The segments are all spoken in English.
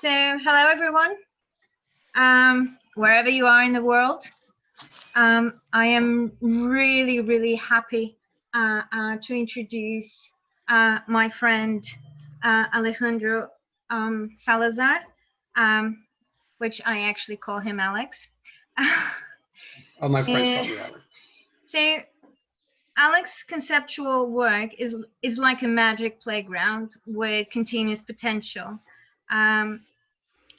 So, hello everyone, wherever you are in the world. I am really happy to introduce my friend Alejandro Salazar, which I actually call him Alex. All my friends call me Alex. So, Alex's conceptual work is like a magic playground with continuous potential.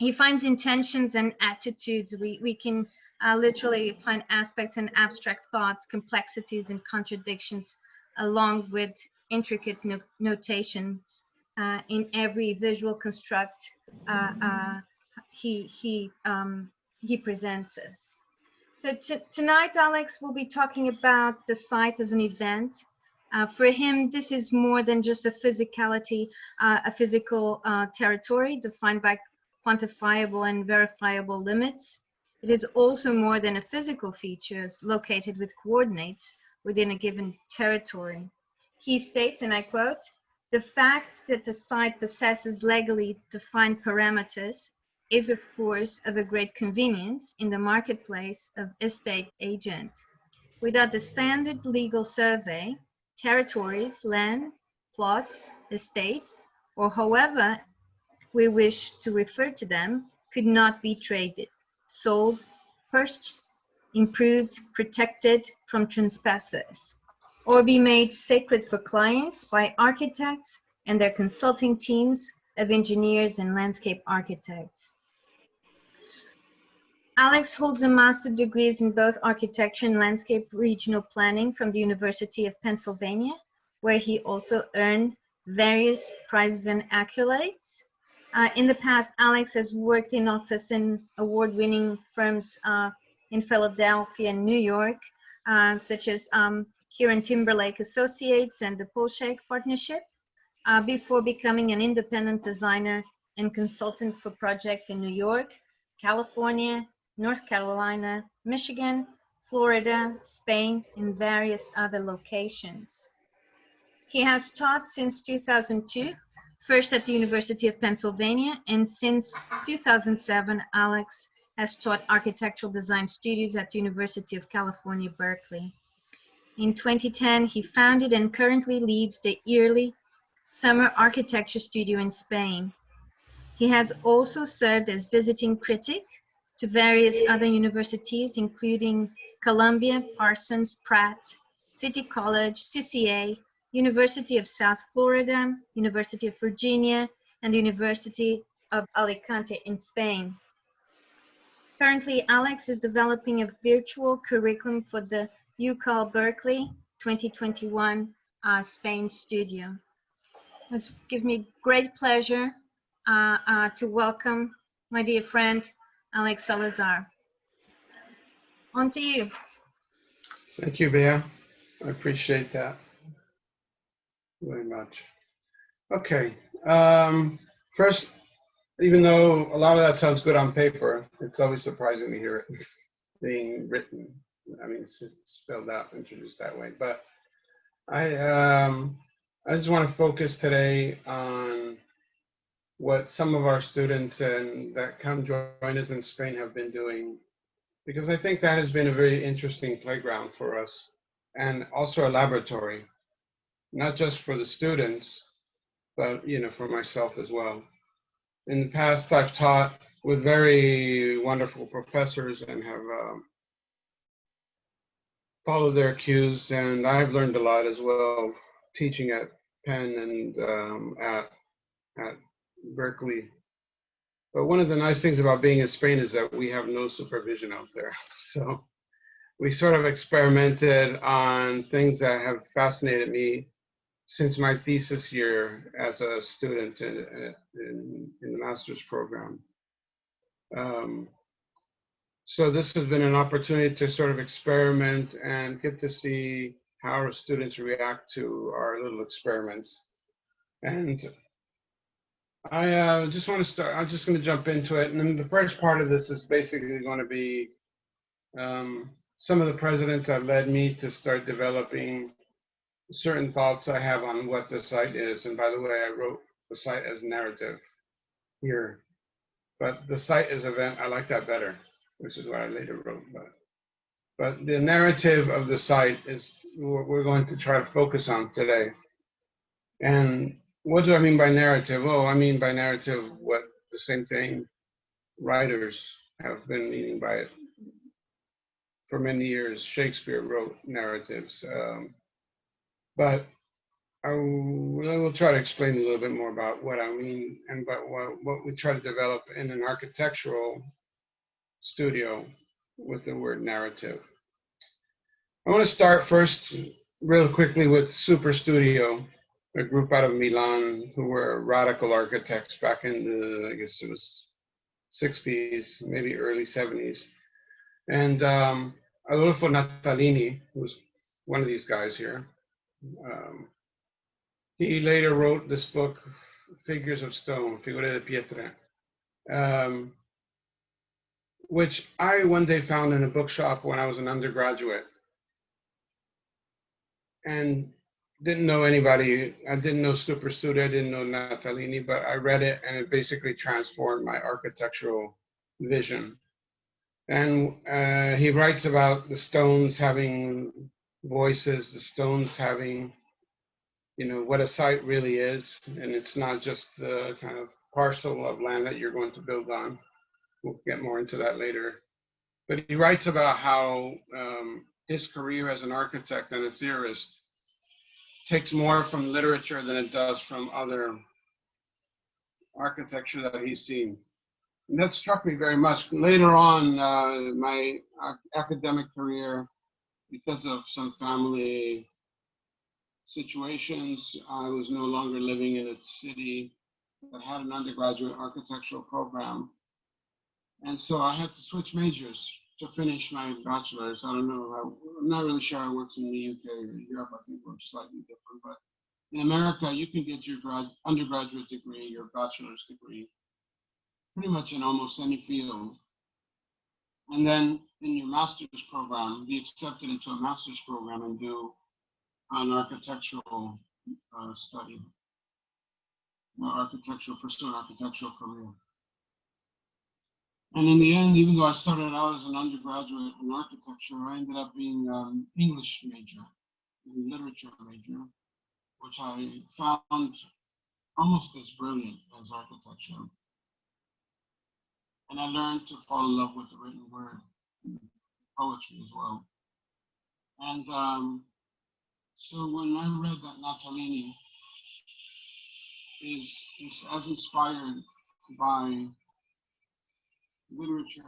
He finds intentions and attitudes. We can literally find aspects and abstract thoughts, complexities and contradictions, along with intricate notations in every visual construct he presents us. So tonight, Alex will be talking about the site as an event. For him, this is more than just a physicality, a physical territory defined by quantifiable and verifiable limits. It is also more than a physical features located with coordinates within a given territory. He states, and I quote, "The fact that the site possesses legally defined parameters is of course of a great convenience in the marketplace of estate agent. Without the standard legal survey, territories, land, plots, estates, or however we wish to refer to them, could not be traded, sold, purchased, improved, protected from trespassers, or be made sacred for clients by architects and their consulting teams of engineers and landscape architects." Alex holds a master's degrees in both architecture and landscape regional planning from the University of Pennsylvania, where he also earned various prizes and accolades. In the past, Alex has worked in office in award-winning firms in Philadelphia and New York, such as Kieran Timberlake Associates and the Polshek Partnership, before becoming an independent designer and consultant for projects in New York, California, North Carolina, Michigan, Florida, Spain, and various other locations. He has taught since 2002, first at the University of Pennsylvania, and since 2007, Alex has taught architectural design studios at the University of California, Berkeley. In 2010, he founded and currently leads the yearly Summer Architecture Studio in Spain. He has also served as visiting critic to various other universities, including Columbia, Parsons, Pratt, City College, CCA, University of South Florida, University of Virginia, and the University of Alicante in Spain. Currently, Alex is developing a virtual curriculum for the UCAL Berkeley 2021 Spain studio. It gives me great pleasure to welcome my dear friend, Alex Salazar. On to you. Thank you, Bea. I appreciate that very much. Okay. First, even though a lot of that sounds good on paper, it's always surprising to hear it being written. I mean, it's spelled out, introduced that way. But I just want to focus today on what some of our students and that come join us in Spain have been doing, because I think that has been a very interesting playground for us, and also a laboratory, not just for the students, but for myself as well. In the past, I've taught with very wonderful professors and have followed their cues, and I've learned a lot as well teaching at Penn and at Berkeley. But one of the nice things about being in Spain is that we have no supervision out there. So we sort of experimented on things that have fascinated me since my thesis year as a student in the master's program. So this has been an opportunity to sort of experiment and get to see how our students react to our little experiments. And I just want to start, I'm just going to jump into it. And then the first part of this is basically going to be some of the precedents that led me to start developing certain thoughts I have on what the site is. And by the way, I wrote the site as narrative here. but the site is event. I like that better, which is what I later wrote. But the narrative of the site is what we're going to try to focus on today. And what do I mean by narrative? Oh, I mean by narrative what the same thing writers have been meaning by it for many years. Shakespeare wrote narratives, but I will try to explain a little bit more about what I mean and about what we try to develop in an architectural studio with the word narrative. I want to start first real quickly with Super Studio, a group out of Milan who were radical architects back in the, I guess it was 60s, maybe early 70s. And Adolfo Natalini, who's one of these guys here, he later wrote this book, Figures of Stone, Figure de Pietra, which I one day found in a bookshop when I was an undergraduate and didn't know anybody. I didn't know Super Studio, I didn't know Natalini, but I read it and it basically transformed my architectural vision. And he writes about the stones having voices, the stones having, you know, what a site really is. And it's not just the kind of parcel of land that you're going to build on. We'll get more into that later. But he writes about how his career as an architect and a theorist takes more from literature than it does from other architecture that he's seen. And that struck me very much. Later on, my academic career, because of some family situations, I was no longer living in a city that had an undergraduate architectural program. And so I had to switch majors to finish my bachelor's. I don't know, I'm not really sure how it works in the UK or Europe. I think we're slightly different, but in America, you can get your undergraduate degree, your bachelor's degree, pretty much in almost any field. And then in your master's program, be accepted into a master's program and do an architectural study, pursue an architectural career. And in the end, even though I started out as an undergraduate in architecture, I ended up being an English major, a literature major, which I found almost as brilliant as architecture. And I learned to fall in love with the written word, and poetry as well. And so when I read that Natalini is as inspired by literature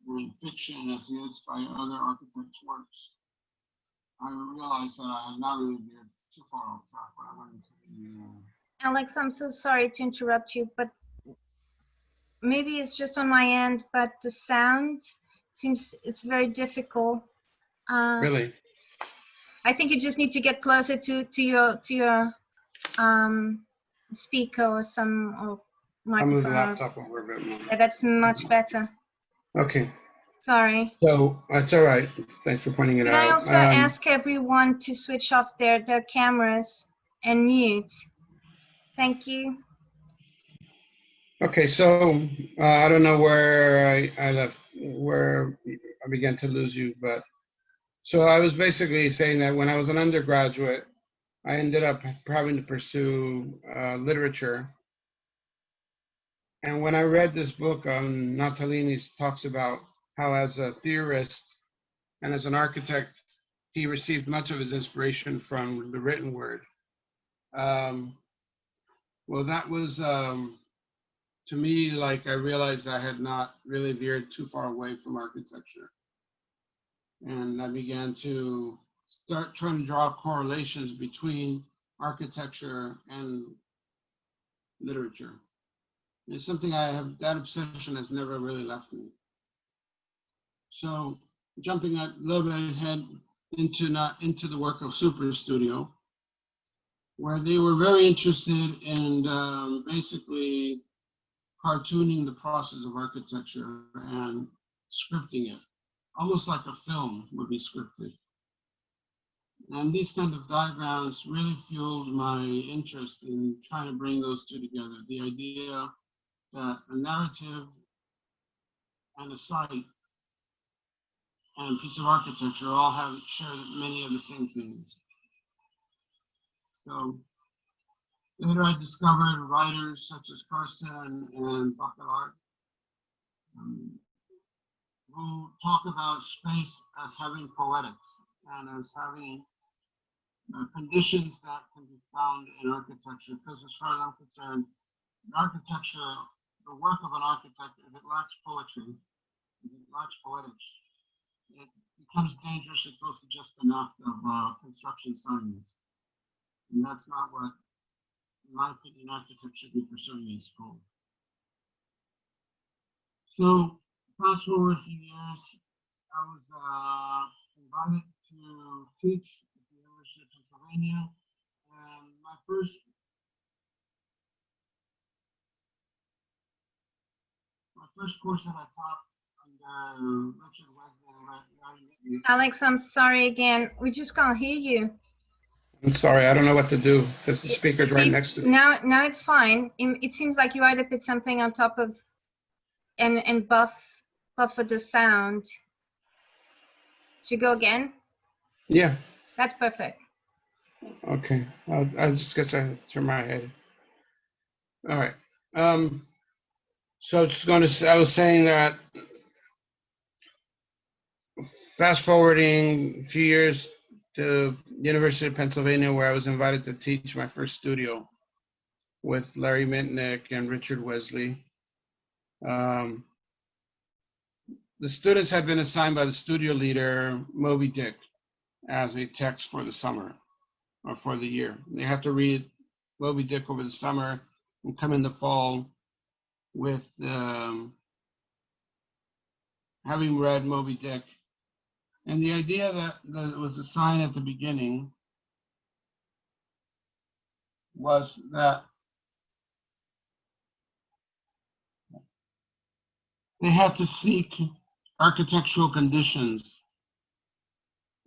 and fiction as he is by other architects' works, I realized that I had not really been too far off track when I went into the. Alex, I'm so sorry to interrupt you, but maybe it's just on my end, but the sound seems it's very difficult. Really? I think you just need to get closer to your speaker or some microphone. I'll move the laptop over a bit more. Yeah, that's much better. Okay. Sorry. So that's all right. Thanks for pointing it out. Can I also ask everyone to switch off their cameras and mute? Thank you. Okay, so I don't know where I left, where I began to lose you, but so I was basically saying that when I was an undergraduate, I ended up having to pursue literature. And when I read this book, Natalini talks about how as a theorist and as an architect, he received much of his inspiration from the written word. Well, that was, to me, like I realized I had not really veered too far away from architecture. And I began to start trying to draw correlations between architecture and literature. It's something that obsession has never really left me. So jumping a little bit ahead into the work of Super Studio, where they were very interested in basically cartooning the process of architecture and scripting it, almost like a film would be scripted. And these kind of diagrams really fueled my interest in trying to bring those two together. The idea that a narrative and a site and piece of architecture all share many of the same things. So later I discovered writers such as Carson and Bacalar, who talk about space as having poetics and as having conditions that can be found in architecture. Because as far as I'm concerned, architecture, the work of an architect, if it lacks poetry, if it lacks poetics, it becomes dangerously close to just an act of construction science. And that's not what, in my opinion, architects should be pursuing in school. So fast forward a few years, I was invited to teach at the University of Pennsylvania, and my first course that I taught under Richard Wesley. Alex, I'm sorry again. We just can't hear you. I'm sorry, I don't know what to do because the speaker's right next to me. Now it's fine. It seems like you either put something on top of and buffer the sound. Should go again? Yeah. That's perfect. Okay. I just guess I turn my head. All right. So I was saying that fast forwarding a few years to University of Pennsylvania, where I was invited to teach my first studio with Larry Mitnick and Richard Wesley. The students had been assigned by the studio leader, Moby Dick, as a text for the summer or for the year. They have to read Moby Dick over the summer and come in the fall with having read Moby Dick. And the idea that was assigned at the beginning was that they had to seek architectural conditions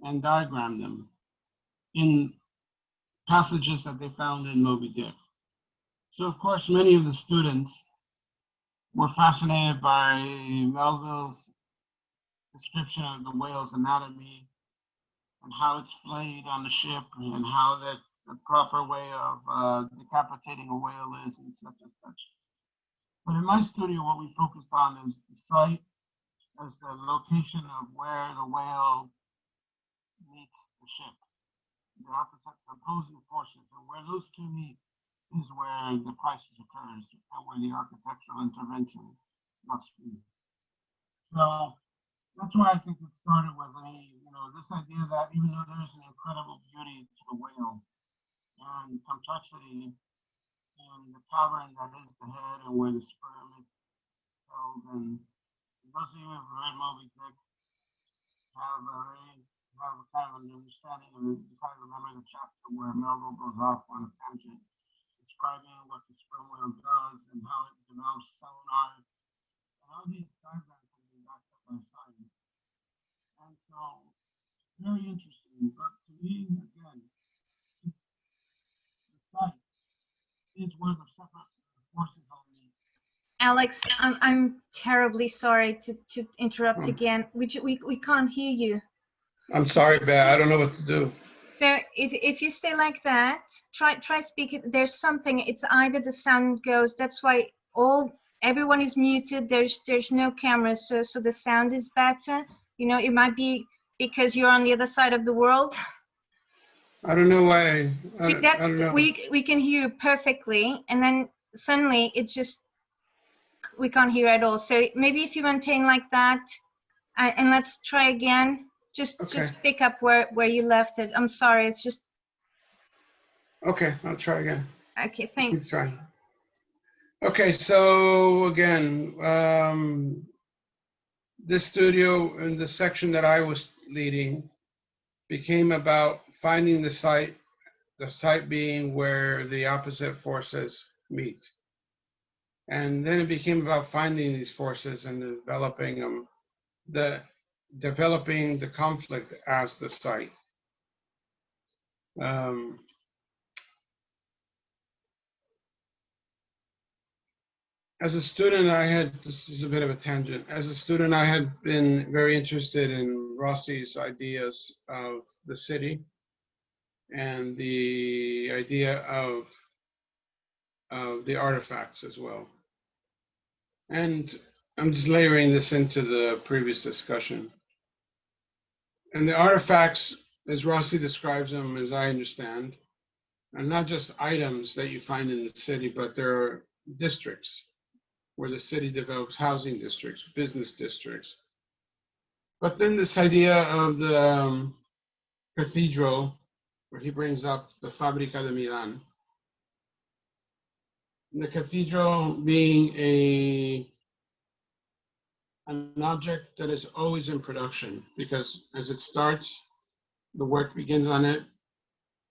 and diagram them in passages that they found in Moby Dick. So of course, many of the students were fascinated by Melville's description of the whale's anatomy and how it's flayed on the ship and how the proper way of decapitating a whale is and such and such. But in my studio, what we focused on is the site as the location of where the whale meets the ship, the opposing forces, and where those two meet is where the crisis occurs and where the architectural intervention must be. So that's why I think it started with this idea that even though there's an incredible beauty to the whale and complexity in the cavern that is the head and where the sperm is held, and those of you who have read Moby Dick have a kind of an understanding of it. You kind of remember the chapter where Melville goes off on a tangent describing what the sperm whale does and how it develops sonar, and all these diagrams can be backed up by science. And so, very interesting. But to me, again, it's the site is where the separate forces are. Alex, I'm terribly sorry to interrupt again. We can't hear you. I'm sorry, Bea. I don't know what to do. So if you stay like that, try speaking. There's something. It's either the sound goes. That's why everyone is muted. There's no cameras, so the sound is better. It might be because you're on the other side of the world. I don't know why. I don't know. We can hear you perfectly, and then suddenly it just we can't hear at all. So maybe if you maintain like that, and let's try again. Just pick up where you left it. I'm sorry. It's just. Okay, I'll try again. Okay, thanks. Keep trying. Okay, so again, this studio and the section that I was leading became about finding the site being where the opposite forces meet. And then it became about finding these forces and developing them, developing the conflict as the site. as a student, this is a bit of a tangent. As a student, I had been very interested in Rossi's ideas of the city and the idea of the artifacts as well. And I'm just layering this into the previous discussion. And the artifacts, as Rossi describes them, as I understand, are not just items that you find in the city, but there are districts where the city develops housing districts, business districts. But then this idea of the cathedral, where he brings up the Fábrica de Milán, and the cathedral being an object that is always in production, because as it starts, the work begins on it,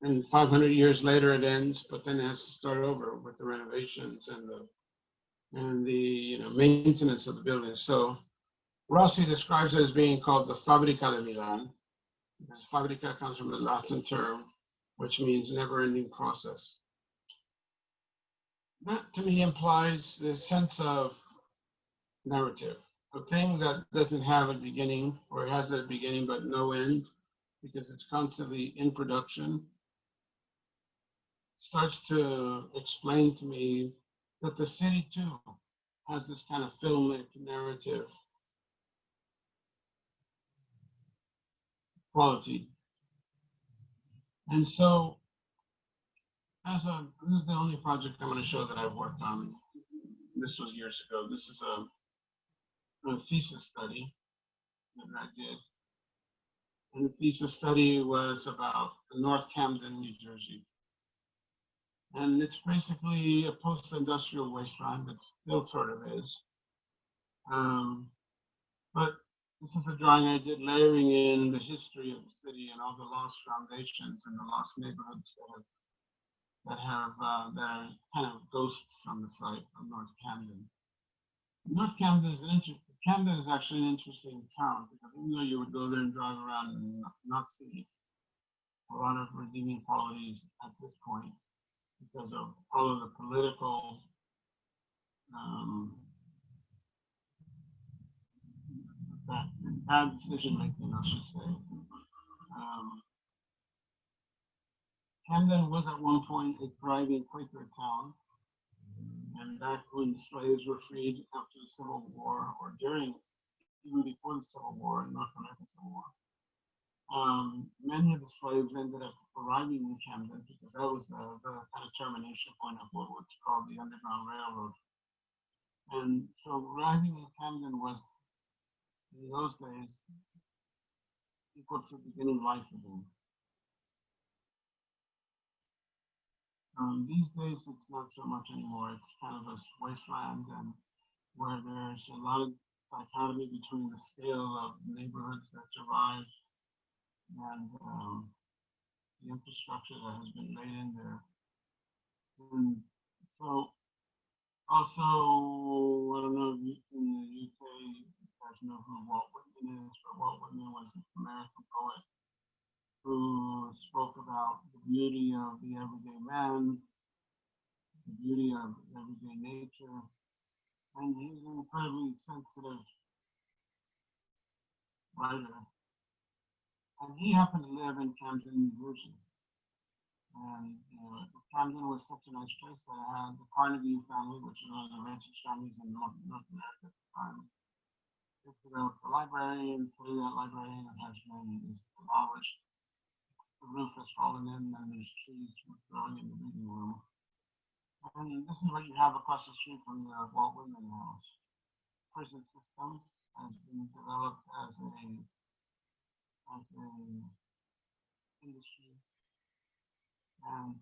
and 500 years later it ends, but then it has to start over with the renovations and the maintenance of the building. So Rossi describes it as being called the Fábrica de Milán, because fábrica comes from the Latin term, which means never-ending process. That to me implies the sense of narrative, a thing that doesn't have a beginning, or has a beginning but no end, because it's constantly in production, starts to explain to me that the city too has this kind of filmic narrative quality. And so, this is the only project I'm going to show that I've worked on. This was years ago. This is a thesis study that I did. And the thesis study was about North Camden, New Jersey. And it's basically a post-industrial wasteland. It still sort of is. But this is a drawing I did layering in the history of the city and all the lost foundations and the lost neighborhoods that are kind of ghosts on the site of North Camden. North Camden is actually an interesting town, because even though you would go there and drive around and not see a lot of redeeming qualities at this point, because of all of the political bad decision making, I should say. Camden was at one point a thriving Quaker town, and back when slaves were freed after the Civil War, or even before the Civil War, North American Civil War, many of the slaves ended up arriving in Camden, because that was the kind of termination point of what's called the Underground Railroad. And so arriving in Camden was, in those days, equal to beginning life again. These days, it's not so much anymore. It's kind of a wasteland, and where there's a lot of dichotomy between the scale of neighborhoods that survive and the infrastructure that has been laid in there. And so, also, I don't know if in the UK you guys know who Walt Whitman is, but Walt Whitman was this American poet who spoke about the beauty of the everyday man, the beauty of everyday nature, and he's an incredibly sensitive writer. And he happened to live in Camden, New Jersey. And Camden was such a nice place that it had the Carnegie family, which is one of the richest families in North America at the time. They developed a library, and through that library, it has been demolished. The roof has fallen in, and there's trees growing in the reading room. And this is what you have across the street from the Walt Whitman House. Prison system has been developed as an industry, and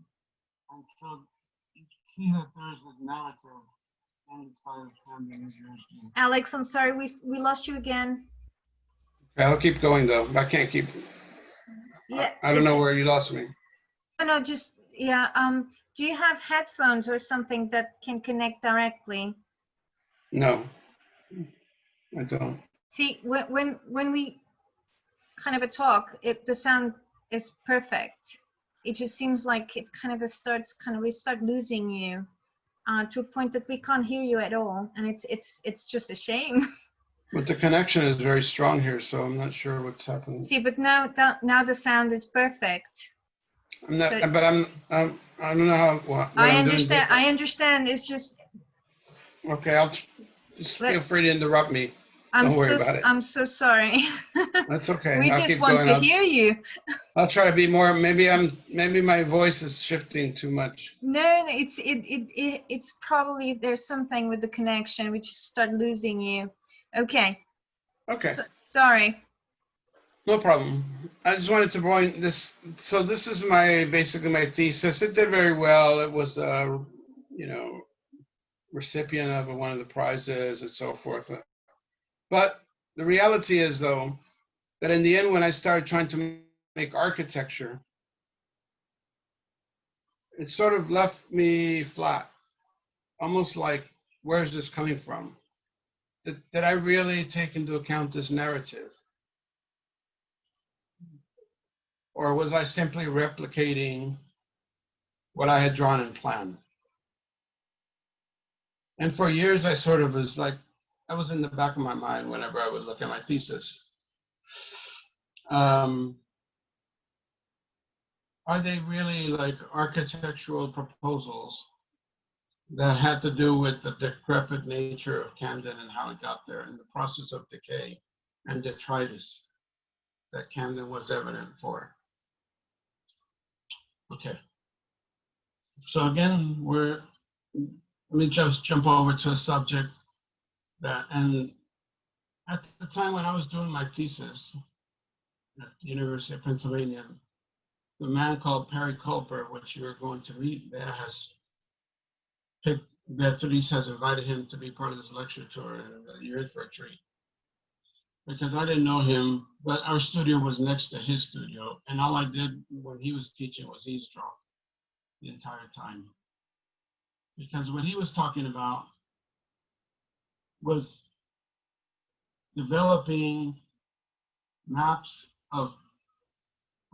so you can see that there's this narrative inside of Camden, New Jersey. Alex, I'm sorry, we lost you again. Okay, I'll keep going though. I can't keep. Yeah, I don't know where you lost me. No, just yeah. Do you have headphones or something that can connect directly? No, I don't. See, when we kind of talk, the sound is perfect. It just seems like it kind of we start losing you. to a point that we can't hear you at all, and it's just a shame. But the connection is very strong here, so I'm not sure what's happening. See, but now the sound is perfect. I'm not, So- but I don't know how, what I I'm doing understand. different. I understand. It's just Okay, just feel free to interrupt me. Don't worry about it. I'm so sorry. That's okay. We I'll just keep want going. to hear you. I'll try to be more, maybe my voice is shifting too much. No, it's probably there's something with the connection. We just start losing you. Okay. Okay. Sorry. No problem. I just wanted to point this. So this is basically my thesis. It did very well. It was, recipient of one of the prizes and so forth. But the reality is, though, that in the end, when I started trying to make architecture, it sort of left me flat, almost like, where's this coming from? Did I really take into account this narrative? Or was I simply replicating what I had drawn and planned? And for years, I sort of was like, that was in the back of my mind whenever I would look at my thesis. Are they really like architectural proposals that had to do with the decrepit nature of Camden and how it got there and the process of decay and detritus that Camden was evident for? Okay. So again, let me just jump over to a subject and at the time when I was doing my thesis at the University of Pennsylvania, the man called Perry Culper, which you're going to read there, Beatrice has invited him to be part of this lecture tour, and you're in for a treat. Because I didn't know him, but our studio was next to his studio, and all I did when he was teaching was eavesdrop the entire time. Because what he was talking about was developing maps of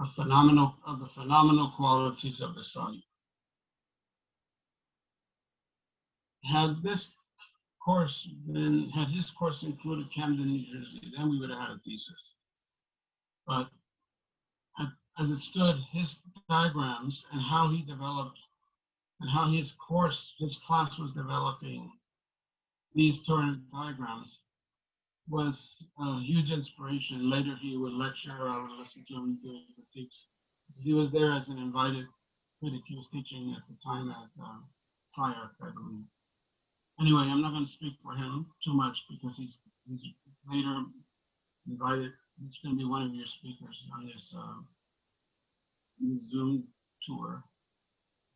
the phenomenal qualities of the site. Had his course included Camden, New Jersey, then we would have had a thesis. But as it stood, his diagrams and how he developed and how his class was developing these torrent diagrams was a huge inspiration. Later he would lecture, I would listen to him doing critiques. He was there as an invited critic. He was teaching at the time at SciArc, I believe. Anyway, I'm not going to speak for him too much because he's later invited. He's going to be one of your speakers on this Zoom tour,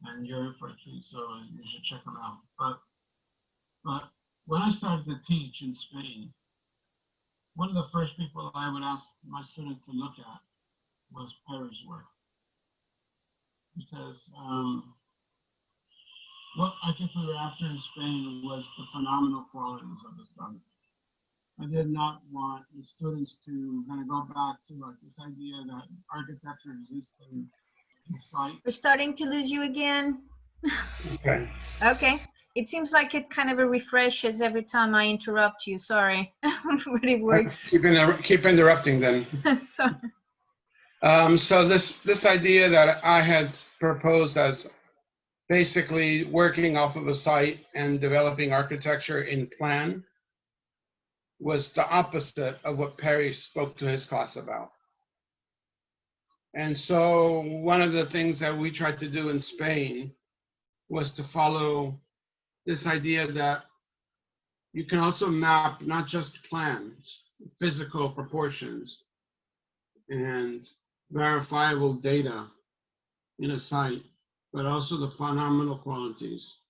and you're in for a treat, so you should check him out. But when I started to teach in Spain, one of the first people I would ask my students to look at was Perry's work, because what I think we were after in Spain was the phenomenal qualities of the site. I did not want the students to kind of go back to like this idea that architecture exists in the site. We're starting to lose you again. Okay. Okay. It seems like it kind of refreshes every time I interrupt you. Sorry. But it works. Keep interrupting then. Sorry. So this idea that I had proposed as basically working off of a site and developing architecture in plan was the opposite of what Perry spoke to his class about. And so one of the things that we tried to do in Spain was to follow this idea that you can also map not just plans, physical proportions, and verifiable data in a site, but also the phenomenal qualities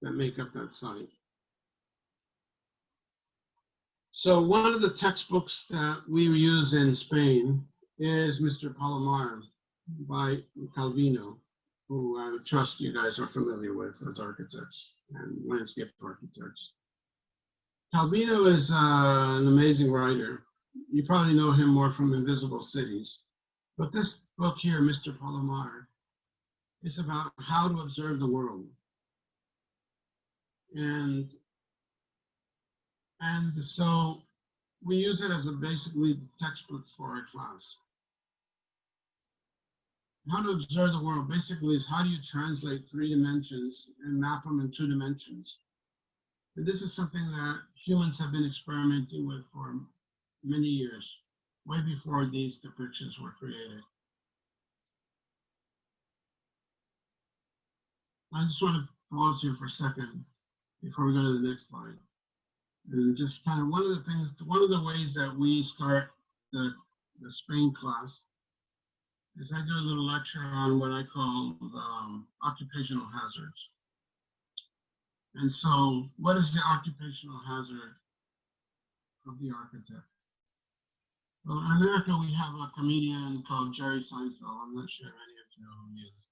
that make up that site. So one of the textbooks that we use in Spain is Mr. Palomar by Calvino, who I trust you guys are familiar with as architects and landscape architects. Calvino is an amazing writer. You probably know him more from Invisible Cities. But this book here, Mr. Palomar, is about how to observe the world. And so we use it as basically the textbook for our class. How to observe the world basically is how do you translate 3 dimensions and map them in 2 dimensions. And this is something that humans have been experimenting with for many years, way before these depictions were created. I just want to pause here for a second before we go to the next slide. And just kind of one of the ways that we start the Spain class is I do a little lecture on what I call occupational hazards. And so what is the occupational hazard of the architect? Well, in America, we have a comedian called Jerry Seinfeld. I'm not sure if any of you know who he is.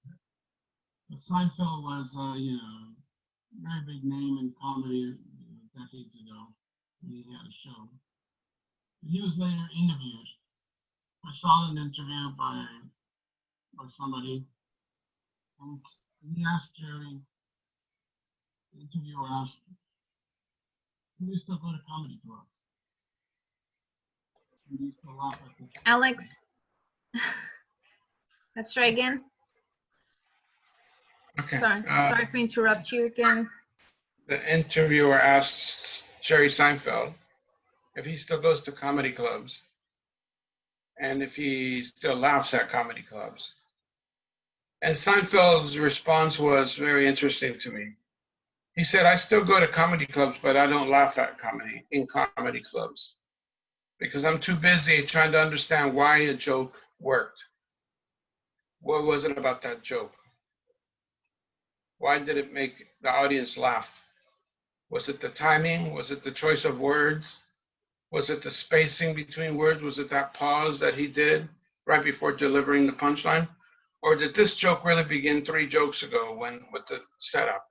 But Seinfeld was, very big name in comedy decades ago. He had a show. He was later interviewed. I saw an interview by somebody, and he asked Jerry, the interviewer asked, do you still go to comedy clubs? Do you still laugh at this? Alex, let's try again. Okay. Sorry to interrupt you again. The interviewer asked Jerry Seinfeld if he still goes to comedy clubs and if he still laughs at comedy clubs. And Seinfeld's response was very interesting to me. He said, I still go to comedy clubs, but I don't laugh at comedy in comedy clubs because I'm too busy trying to understand why a joke worked. What was it about that joke? Why did it make the audience laugh? Was it the timing? Was it the choice of words? Was it the spacing between words? Was it that pause that he did right before delivering the punchline? Or did this joke really begin 3 jokes ago with the setup?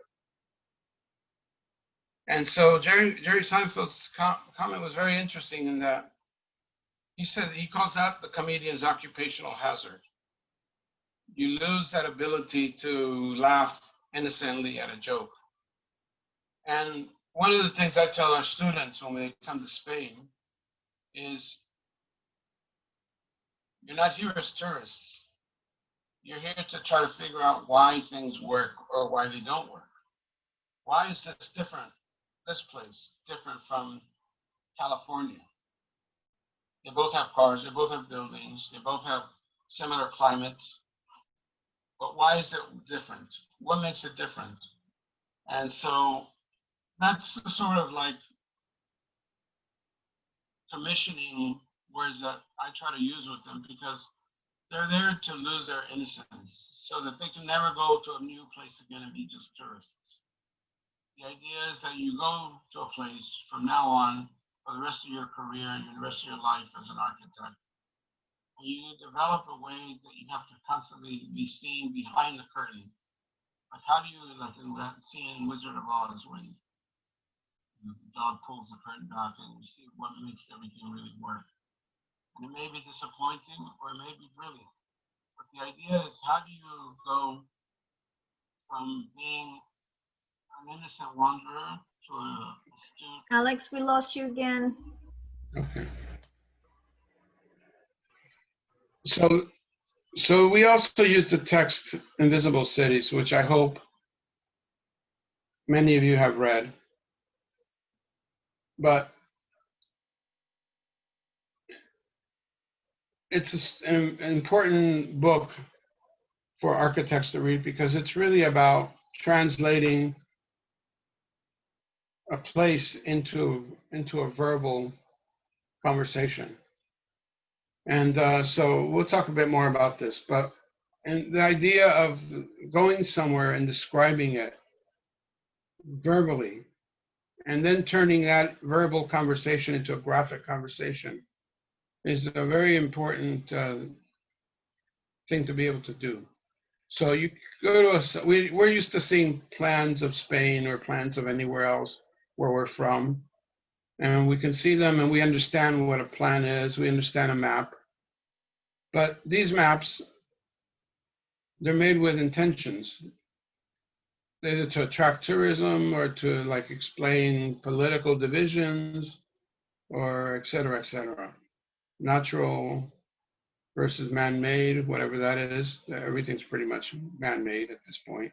And so Jerry Seinfeld's comment was very interesting in that he said he calls that the comedian's occupational hazard. You lose that ability to laugh innocently at a joke. And one of the things I tell our students when they come to Spain is you're not here as tourists. You're here to try to figure out why things work or why they don't work. Why is this different, this place, different from California? They both have cars, they both have buildings, they both have similar climates. But why is it different? What makes it different? And so that's the sort of like commissioning words that I try to use with them because they're there to lose their innocence so that they can never go to a new place again and be just tourists. The idea is that you go to a place from now on for the rest of your career and the rest of your life as an architect. And you develop a way that you have to constantly be seen behind the curtain. Like how do you, like in that scene in Wizard of Oz when the dog pulls the curtain back and you see what makes everything really work. And it may be disappointing or it may be brilliant. But the idea is how do you go from being an innocent wanderer to a student? Alex, we lost you again. Okay. So we also use the text Invisible Cities, which I hope many of you have read. But it's an important book for architects to read because it's really about translating a place into a verbal conversation. And so we'll talk a bit more about this, and the idea of going somewhere and describing it verbally and then turning that verbal conversation into a graphic conversation is a very important thing to be able to do. So you go to we're used to seeing plans of Spain or plans of anywhere else where we're from, and we can see them and we understand what a plan is, we understand a map. But these maps, they're made with intentions. either to attract tourism or to like explain political divisions or et cetera, natural versus man-made, whatever that is. Everything's pretty much man-made at this point.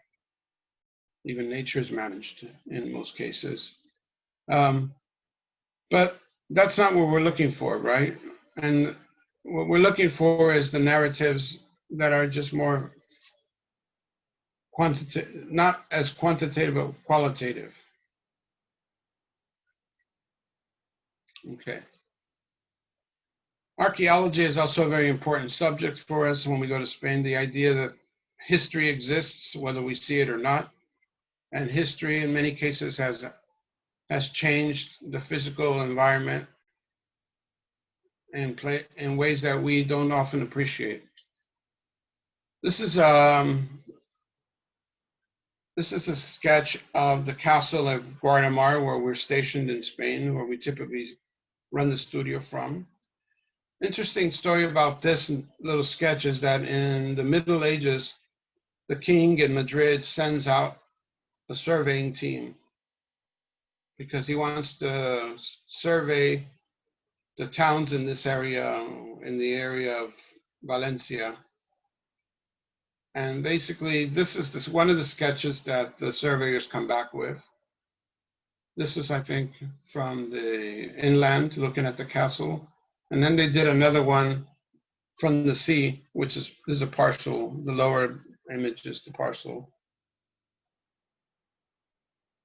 Even nature is managed in most cases. But that's not what we're looking for, right? And what we're looking for is the narratives that are just more quantitative, not as quantitative, but qualitative. Okay. Archaeology is also a very important subject for us when we go to Spain. The idea that history exists, whether we see it or not, and history in many cases has changed the physical environment in ways that we don't often appreciate. This is a sketch of the castle at Guardamar, where we're stationed in Spain, where we typically run the studio from. Interesting story about this little sketch is that in the Middle Ages, the king in Madrid sends out a surveying team because he wants to survey the towns in this area, in the area of Valencia. And basically, this is one of the sketches that the surveyors come back with. This is, I think, from the inland, looking at the castle. And then they did another one from the sea, which is a partial, the lower image is the partial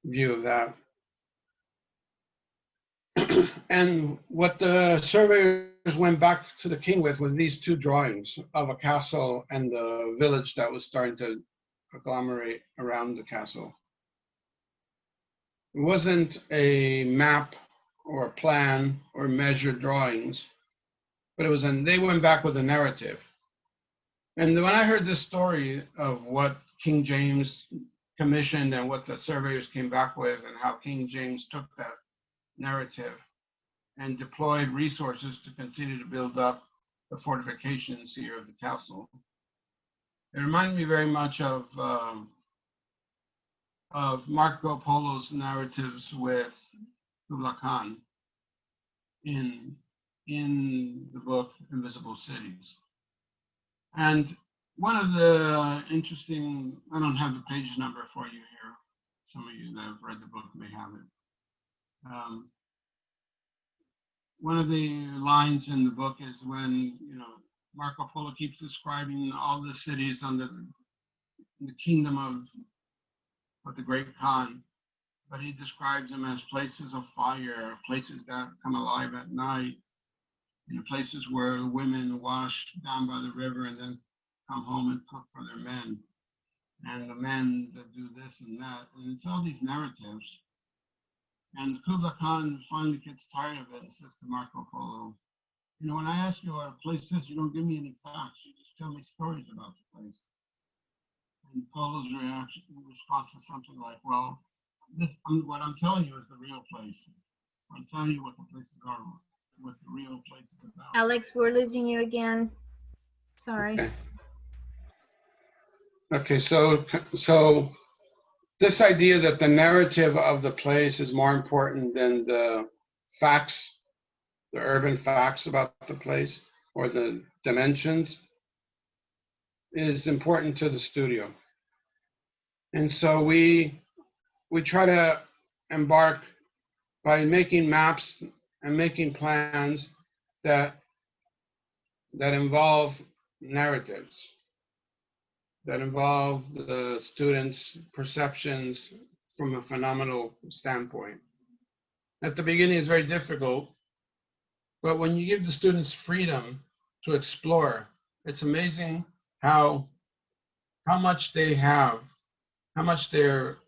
view of that. And what the surveyors went back to the king with was these two drawings of a castle and the village that was starting to agglomerate around the castle. It wasn't a map or a plan or measured drawings, but it was, and they went back with a narrative. And when I heard this story of what King James commissioned and what the surveyors came back with and how King James took that narrative and deployed resources to continue to build up the fortifications here of the castle, it reminded me very much of Marco Polo's narratives with Kubla Khan in the book Invisible Cities. And one of the interesting, I don't have the page number for you here. Some of you that have read the book may have it. One of the lines in the book is when, Marco Polo keeps describing all the cities under the kingdom of the Great Khan, but he describes them as places of fire, places that come alive at night, places where women wash down by the river and then come home and cook for their men, and the men that do this and that. And it's all these narratives. And Kubla Khan finally gets tired of it and says to Marco Polo, when I ask you what a place is, you don't give me any facts. You just tell me stories about the place. And Polo's response is something like, well, what I'm telling you is the real place. I'm telling you what the places are, what the real place is about. Alex, we're losing you again. Sorry. Okay, so this idea that the narrative of the place is more important than the facts, the urban facts about the place or the dimensions, is important to the studio. And so we try to embark by making maps and making plans that involve narratives, that involve the students' perceptions from a phenomenal standpoint. At the beginning, it's very difficult, but when you give the students freedom to explore, it's amazing how much they have, how much they're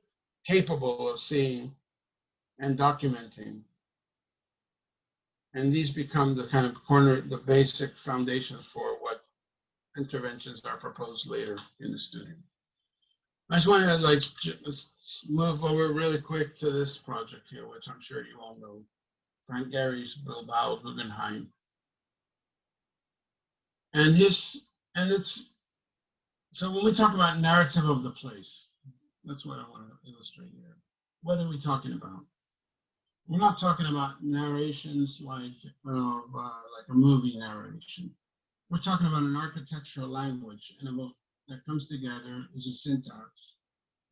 capable of seeing and documenting. And these become the kind of the basic foundations for what interventions are proposed later in the studio. I just want to move over really quick to this project here, which I'm sure you all know, Frank Gehry's Bilbao Guggenheim. So when we talk about narrative of the place, That's what I want to illustrate here. What are we talking about? We're not talking about narrations like a movie narration. We're talking about an architectural language, and about that comes together is a syntax,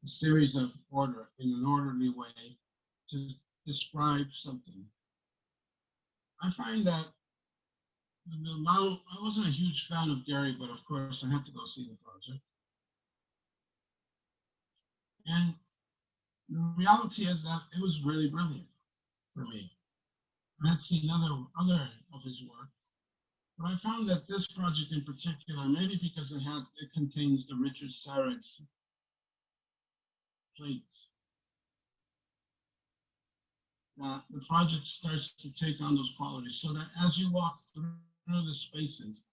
a series of order in an orderly way to describe something. I find that I wasn't a huge fan of Gary, but of course I had to go see the project. And the reality is that it was really brilliant for me. I had seen other of his work, but I found that this project in particular, maybe because it contains the Richard Serra plates, that the project starts to take on those qualities. So that as you walk through the spaces,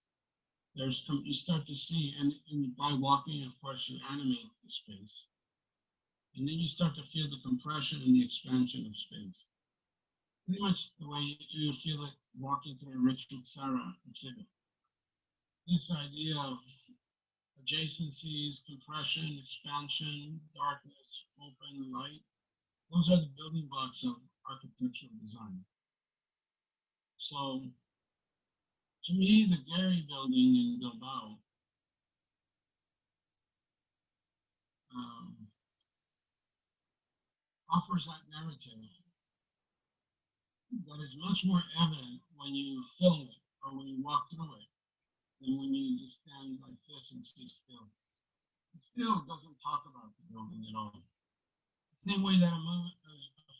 you start to see, and by walking, of course, you animate the space, and then you start to feel the compression and the expansion of space. Pretty much the way you feel like walking through a Richard Serra exhibit. This idea of adjacencies, compression, expansion, darkness, open, light, those are the building blocks of architectural design. So, to me, the Gehry building in Bilbao offers that narrative that is much more evident when you film it or when you walk through it than when you just stand like this and see still. The still doesn't talk about the building at all. The same way that a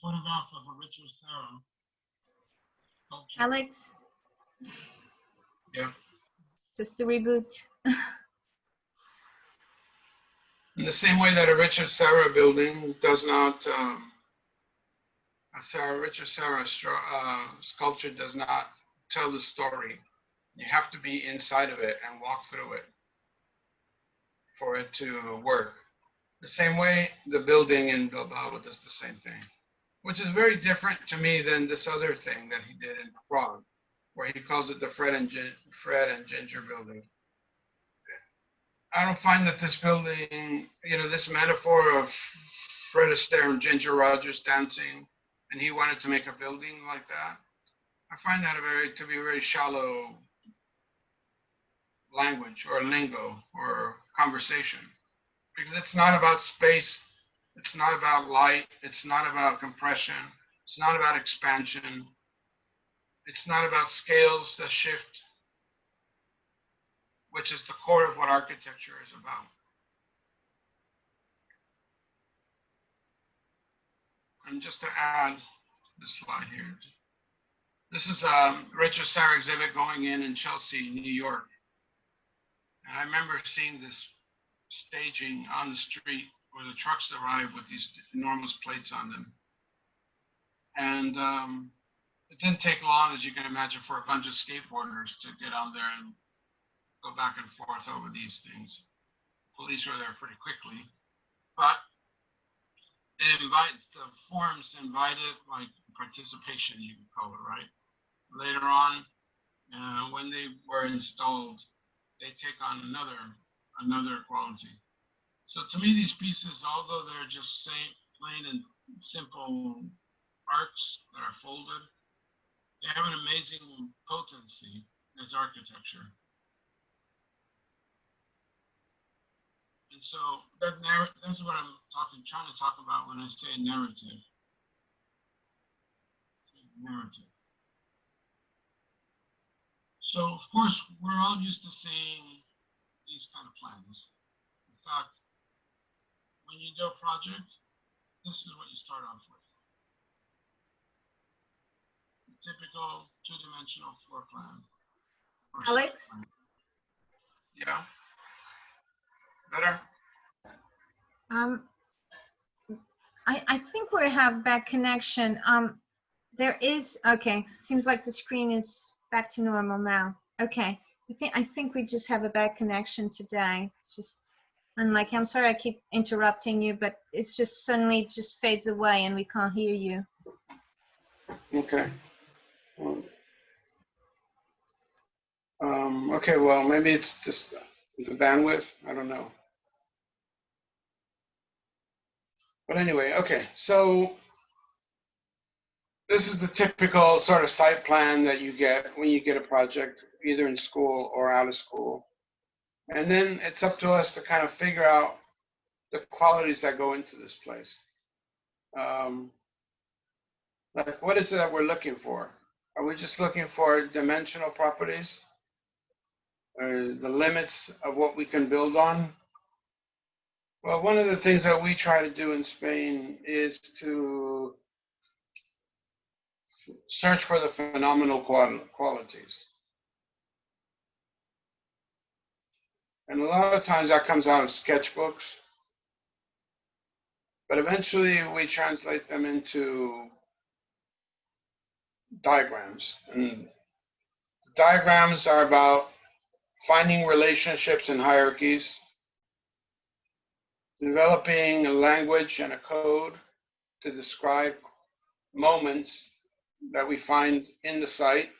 photograph of a Richard Serra sculpture. Alex? Yeah. Just to reboot. In the same way that a Richard Serra building does not, Richard Serra sculpture does not tell the story. You have to be inside of it and walk through it for it to work. The same way the building in Bilbao does the same thing, which is very different to me than this other thing that he did in Prague, where he calls it the Fred and Ginger building. I don't find that this building, this metaphor of Fred Astaire and Ginger Rogers dancing, and he wanted to make a building like that. I find that to be a very shallow language or lingo or conversation, because it's not about space, it's not about light, it's not about compression, it's not about expansion, it's not about scales that shift, which is the core of what architecture is about. And just to add this slide here, this is a Richard Serra exhibit going in Chelsea, New York. And I remember seeing this staging on the street where the trucks arrive with these enormous plates on them. And it didn't take long, as you can imagine, for a bunch of skateboarders to get on there and go back and forth over these things. Police were there pretty quickly, but the forms invited like participation, you can call it, right? Later on, when they were installed, they take on another quality. So to me, these pieces, although they're just plain and simple arcs that are folded, they have an amazing potency as architecture. And so that's what I'm trying to talk about when I say narrative. Narrative. So of course, we're all used to seeing these kind of plans. In fact, when you do a project, this is what you start off with. A typical two-dimensional floor plan. Alex? Yeah. Better? I think we have bad connection. There is, okay, seems like the screen is back to normal now. Okay, I think we just have a bad connection today. It's just unlike, I'm sorry I keep interrupting you, but it's just suddenly just fades away and we can't hear you. Okay. Okay, well, maybe it's just the bandwidth. I don't know. But anyway, okay, so this is the typical sort of site plan that you get when you get a project, either in school or out of school. And then it's up to us to kind of figure out the qualities that go into this place. Like, what is it that we're looking for? Are we just looking for dimensional properties? The limits of what we can build on? Well, one of the things that we try to do in Spain is to search for the phenomenal qualities. And a lot of times that comes out of sketchbooks, but eventually we translate them into diagrams. And diagrams are about finding relationships and hierarchies, developing a language and a code to describe moments that we find in the site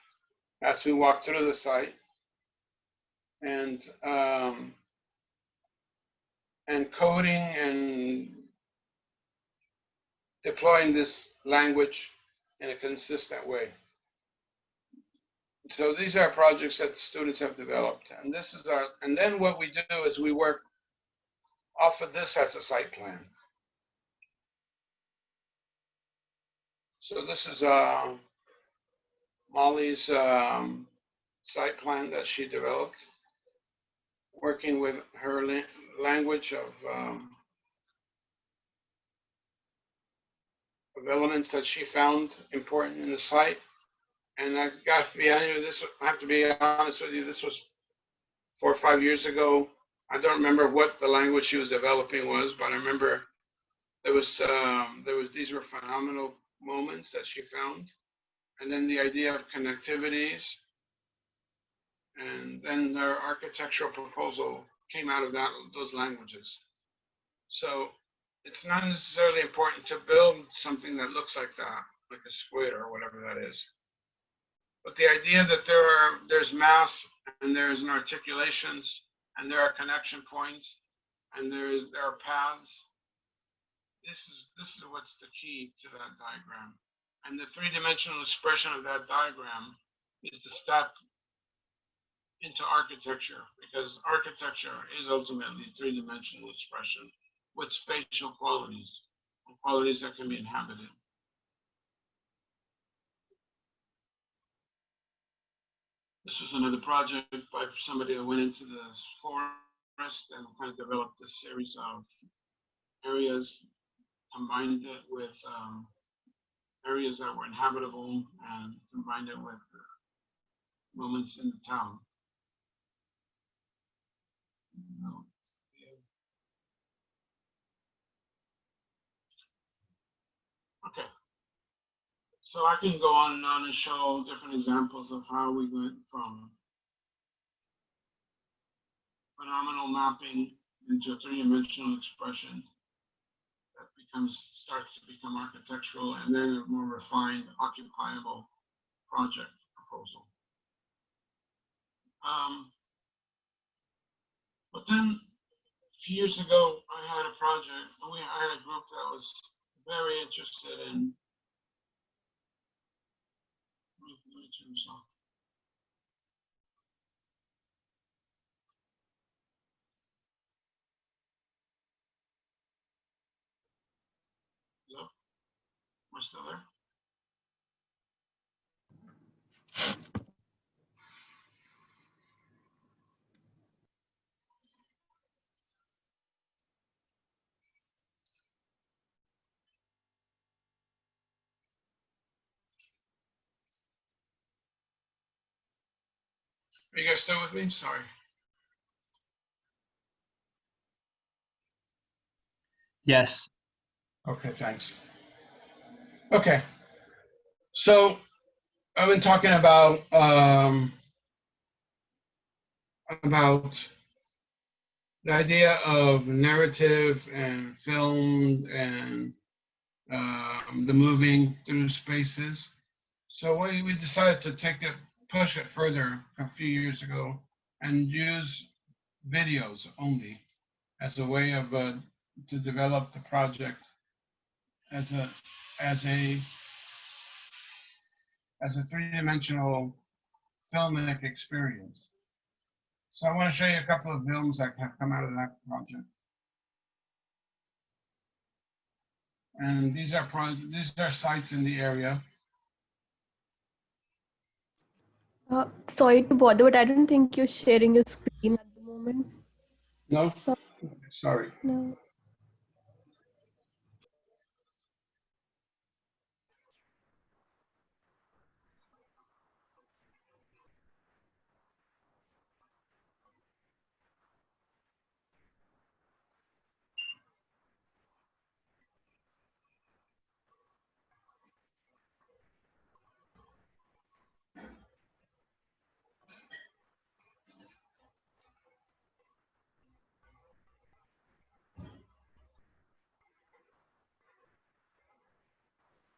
as we walk through the site, and coding and deploying this language in a consistent way. So these are projects that students have developed, and this is our. And then what we do is we work off of this as a site plan. So this is Molly's site plan that she developed, working with her language of elements that she found important in the site. And I got to be honest, I have to be honest with you, this was 4 or 5 years ago. I don't remember what the language she was developing was, but I remember these were phenomenal moments that she found. And then the idea of connectivities, and then their architectural proposal came out of those languages. So it's not necessarily important to build something that looks like that, like a squid or whatever that is. But the idea that there's mass and there's an articulations and there are connection points and there are paths. This is what's the key to that diagram. And the three-dimensional expression of that diagram is the step into architecture, because architecture is ultimately three-dimensional expression with spatial qualities, qualities that can be inhabited. This was another project by somebody that went into the forest and kind of developed a series of areas, combined it with areas that were inhabitable and combined it with moments in the town. Okay. So I can go on and on and show different examples of how we went from phenomenal mapping into a three-dimensional expression that starts to become architectural, and then a more refined, occupiable project proposal. But then a few years ago, I had a project, I had a group that was very interested in. Let me turn this off. Hello? Am I still there? Are you guys still with me? Sorry. Yes. Okay, thanks. Okay. So I've been talking about the idea of narrative and film and the moving through spaces. So we decided to push it further a few years ago and use videos only as a way of to develop the project as a as a as a three-dimensional filmic experience. So I want to show you a couple of films that have come out of that project. And these are sites in the area. Sorry to bother, but I don't think you're sharing your screen at the moment. No? So, Sorry. no.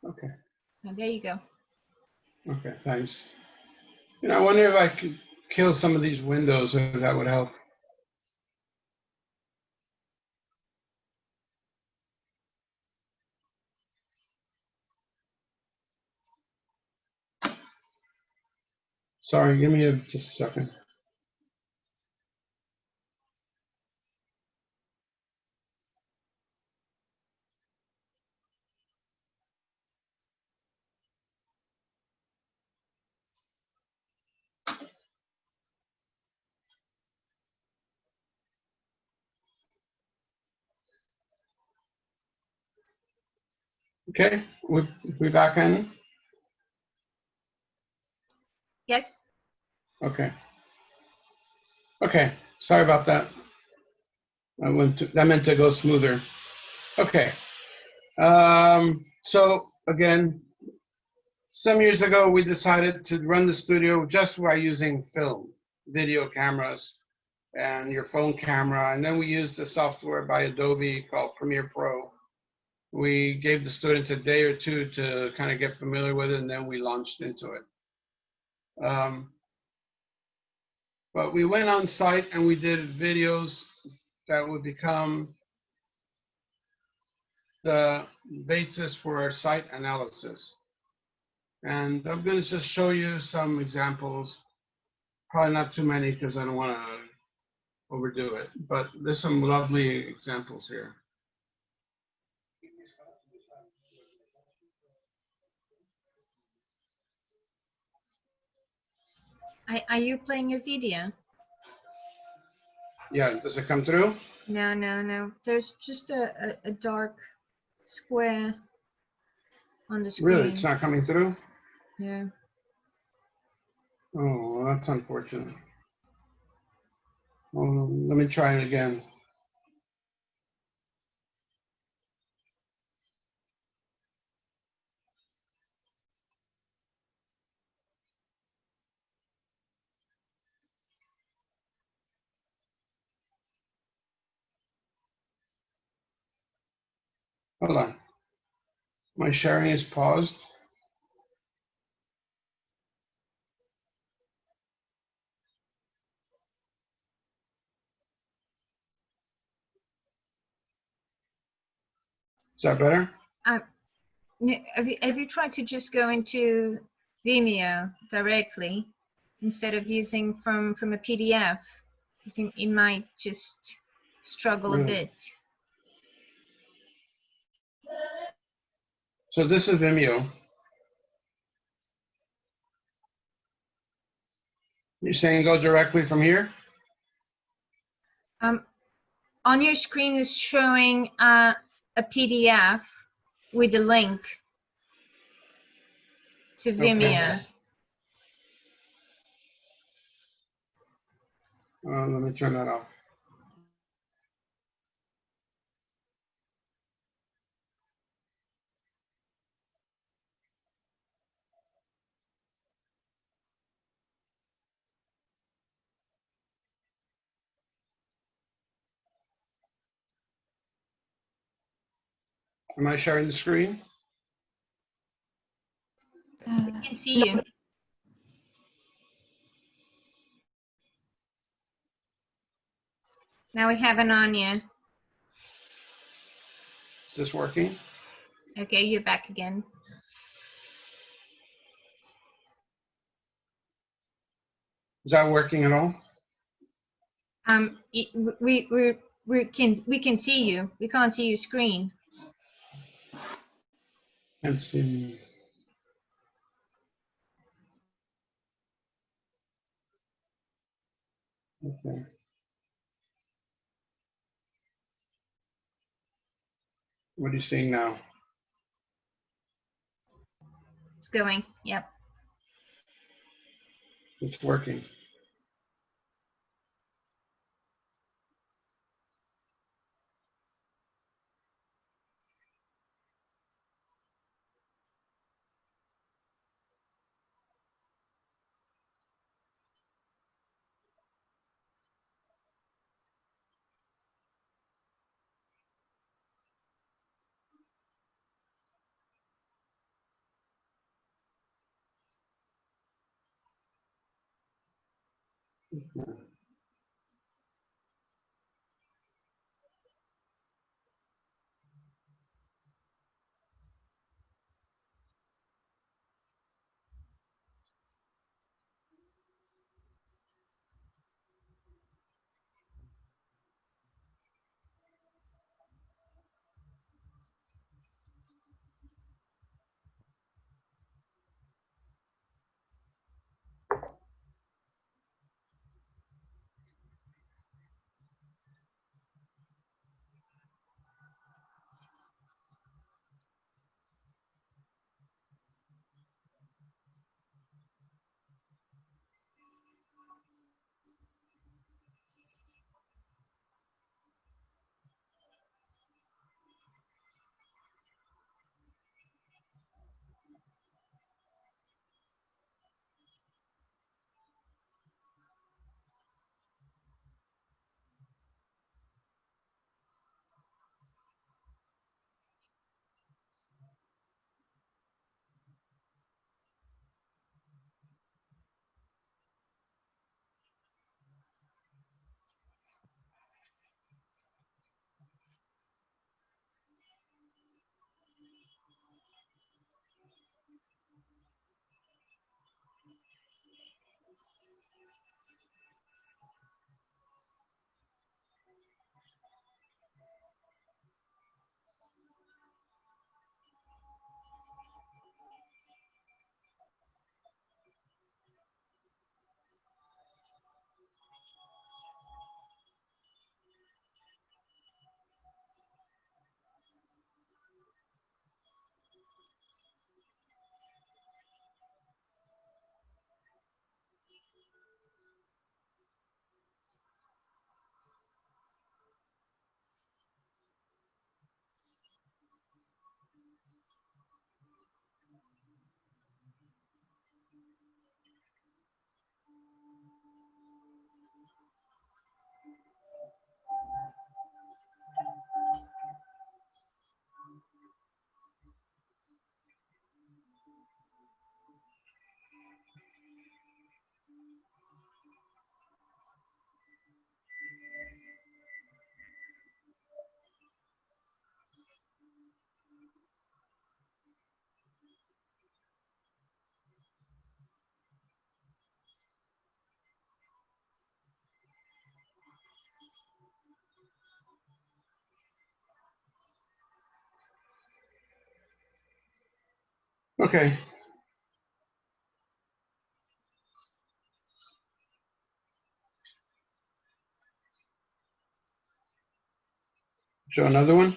Okay. Oh, there you go. Okay, thanks. You know, I wonder if I could kill some of these windows, if that would help. Sorry, give me just a second. Okay, we back in? Yes. Okay. Okay, sorry about that. I meant to go smoother. Okay. So again, some years ago, we decided to run the studio just by using film, video cameras, and your phone camera. And then we used a software by Adobe called Premiere Pro. We gave the students a day or two to kind of get familiar with it, and then we launched into it. But we went on site and we did videos that would become the basis for our site analysis. And I'm going to just show you some examples, probably not too many because I don't want to overdo it, but there's some lovely examples here. Are you playing a video? Yeah, does it come through? No, no, no. There's just a dark square on the screen. Really, it's not coming through? Yeah. Oh, well, that's unfortunate. Let me try it again. Hold on. My sharing is paused. Is that better? Have you tried to just go into Vimeo directly instead of using from a PDF? I think it might just struggle a Really? bit. So this is Vimeo. You're saying go directly from here? On your screen is showing a PDF with a link to Vimeo. Okay. Let me turn that off. Am I sharing the screen? I can see you. Now we have an Anya. Is this working? Okay, you're back again. Is that working at all? We can see you. We can't see your screen. Can't see. Okay. What are you seeing now? It's going. Yep. It's working. Okay. Show another one.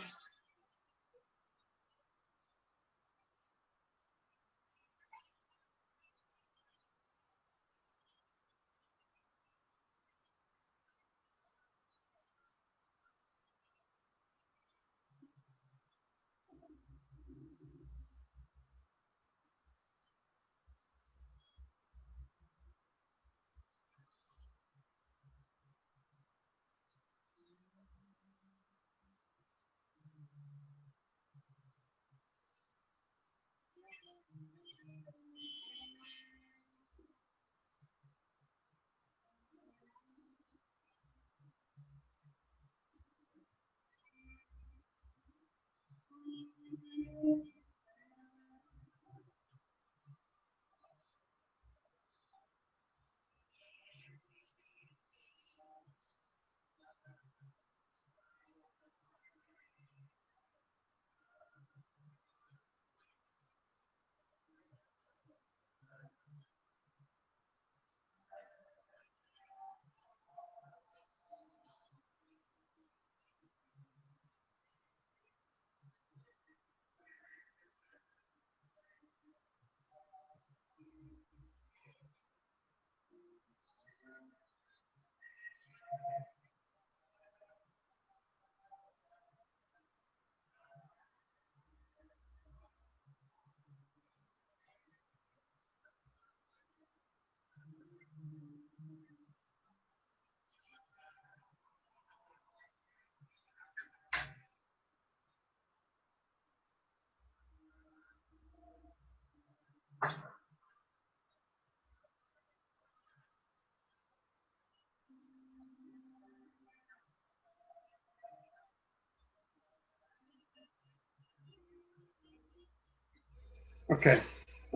Okay,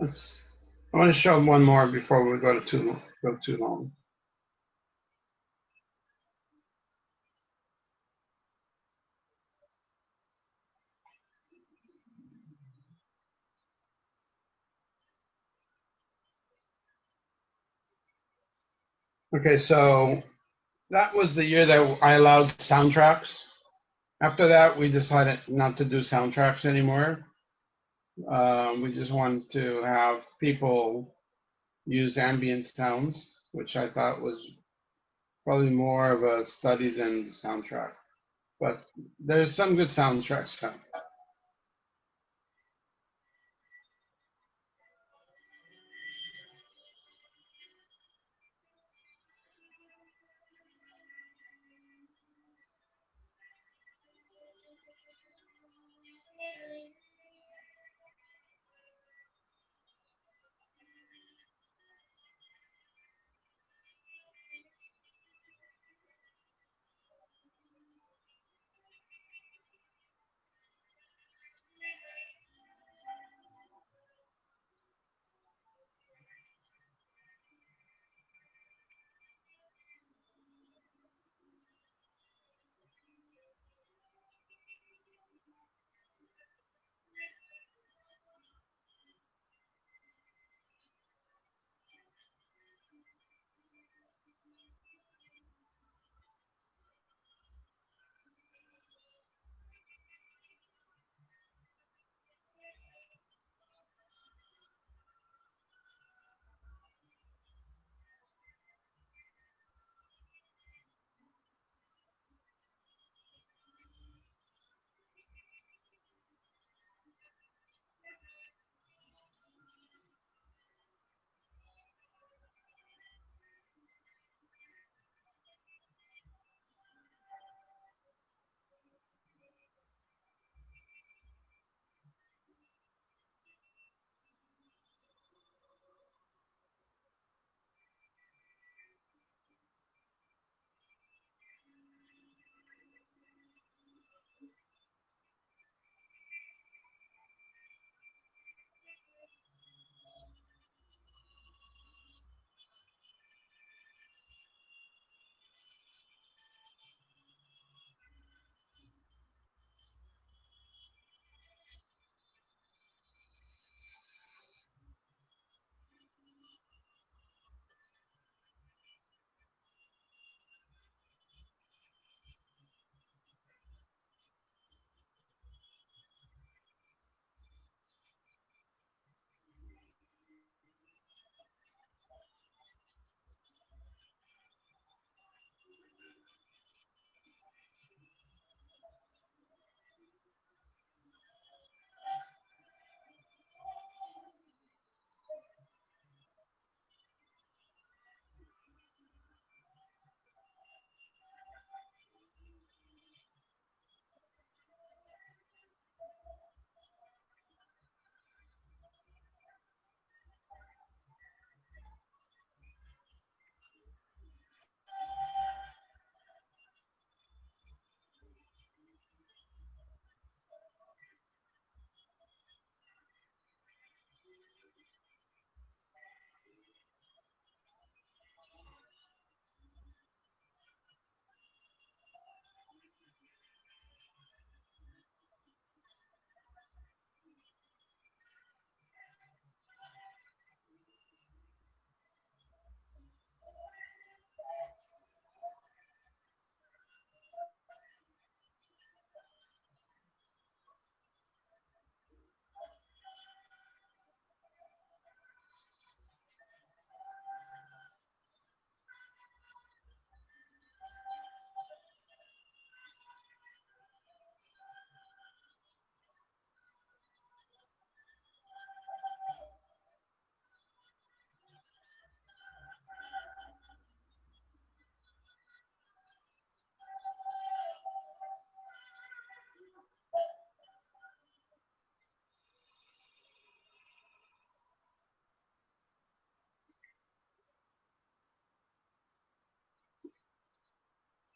I want to show one more before we go too long. Okay, so that was the year that I allowed soundtracks. After that, we decided not to do soundtracks anymore. We just wanted to have people use ambient sounds, which I thought was probably more of a study than soundtrack. But there's some good soundtracks.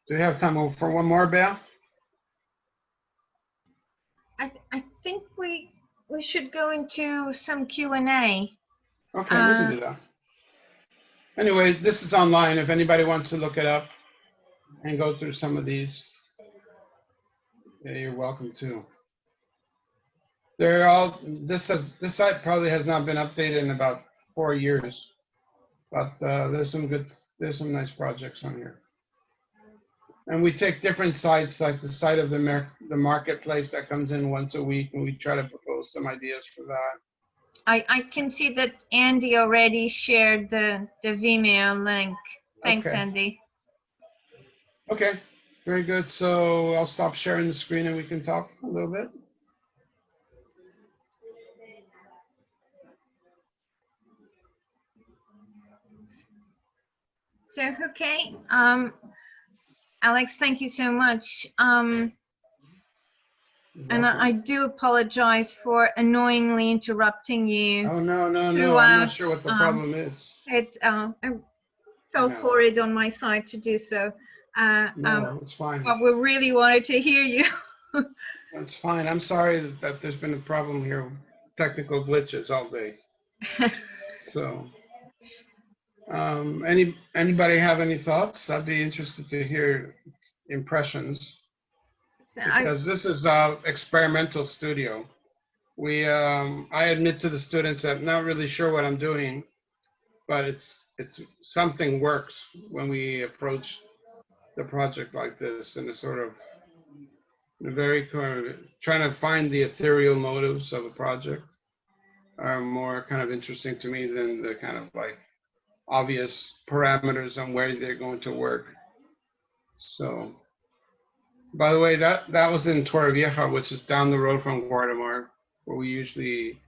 Do we have time for one more, Bea? I think we we should go into some Q&A. Okay, we can do that. Anyway, this is online. If anybody wants to look it up and go through some of these, yeah, you're welcome to. They're all, this site probably has not been updated in about 4 years, but there's some nice projects on here. And we take different sites, like the site of the marketplace that comes in once a week, and we try to propose some ideas for that. I can see that Andy already shared the Vimeo link. Thanks, Okay. Andy. Okay, very good. So I'll stop sharing the screen and we can talk a little bit. So, okay, Alex, thank you so much. And I do apologize for annoyingly interrupting you. Oh, no, no, no. throughout. I'm not sure what the problem is. It's I felt No. for it on my side to do so. No, it's fine. But we really wanted to hear you. That's fine. I'm sorry that there's been a problem here. Technical glitches all day. So, anybody have any thoughts? I'd be interested to hear impressions. So Because this is experimental studio. I admit to the students that I'm not really sure what I'm doing, but it's something works when we approach the project like this, and it's sort of very trying to find the ethereal motives of a project are more kind of interesting to me than the kind of like obvious parameters on where they're going to work. So, by the way, that was in Torrevieja, which is down the road from Guardamar, where we usually,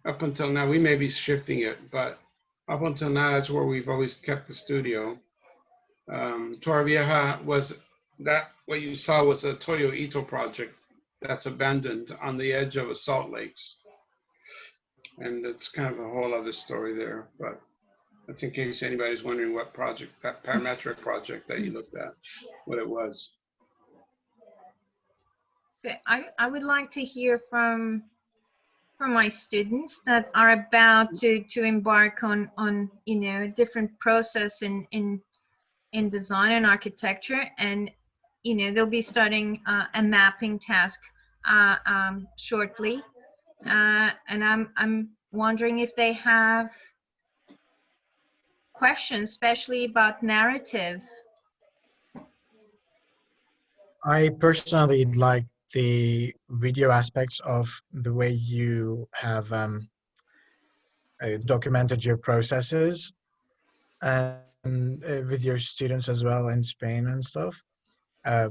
up until now, we may be shifting it, but up until now, that's where we've always kept the studio. Torrevieja was that, what you saw was a Toyo Ito project that's abandoned on the edge of a salt lakes. And it's kind of a whole other story there, but that's in case anybody's wondering what project, that parametric project that you looked at, what it was. So I would like to hear from my students that are about to embark on a different process in design and architecture, and they'll be starting a mapping task shortly, and I'm wondering if they have questions, especially about narrative. I personally like the video aspects of the way you have documented your processes, and with your students as well in Spain and stuff,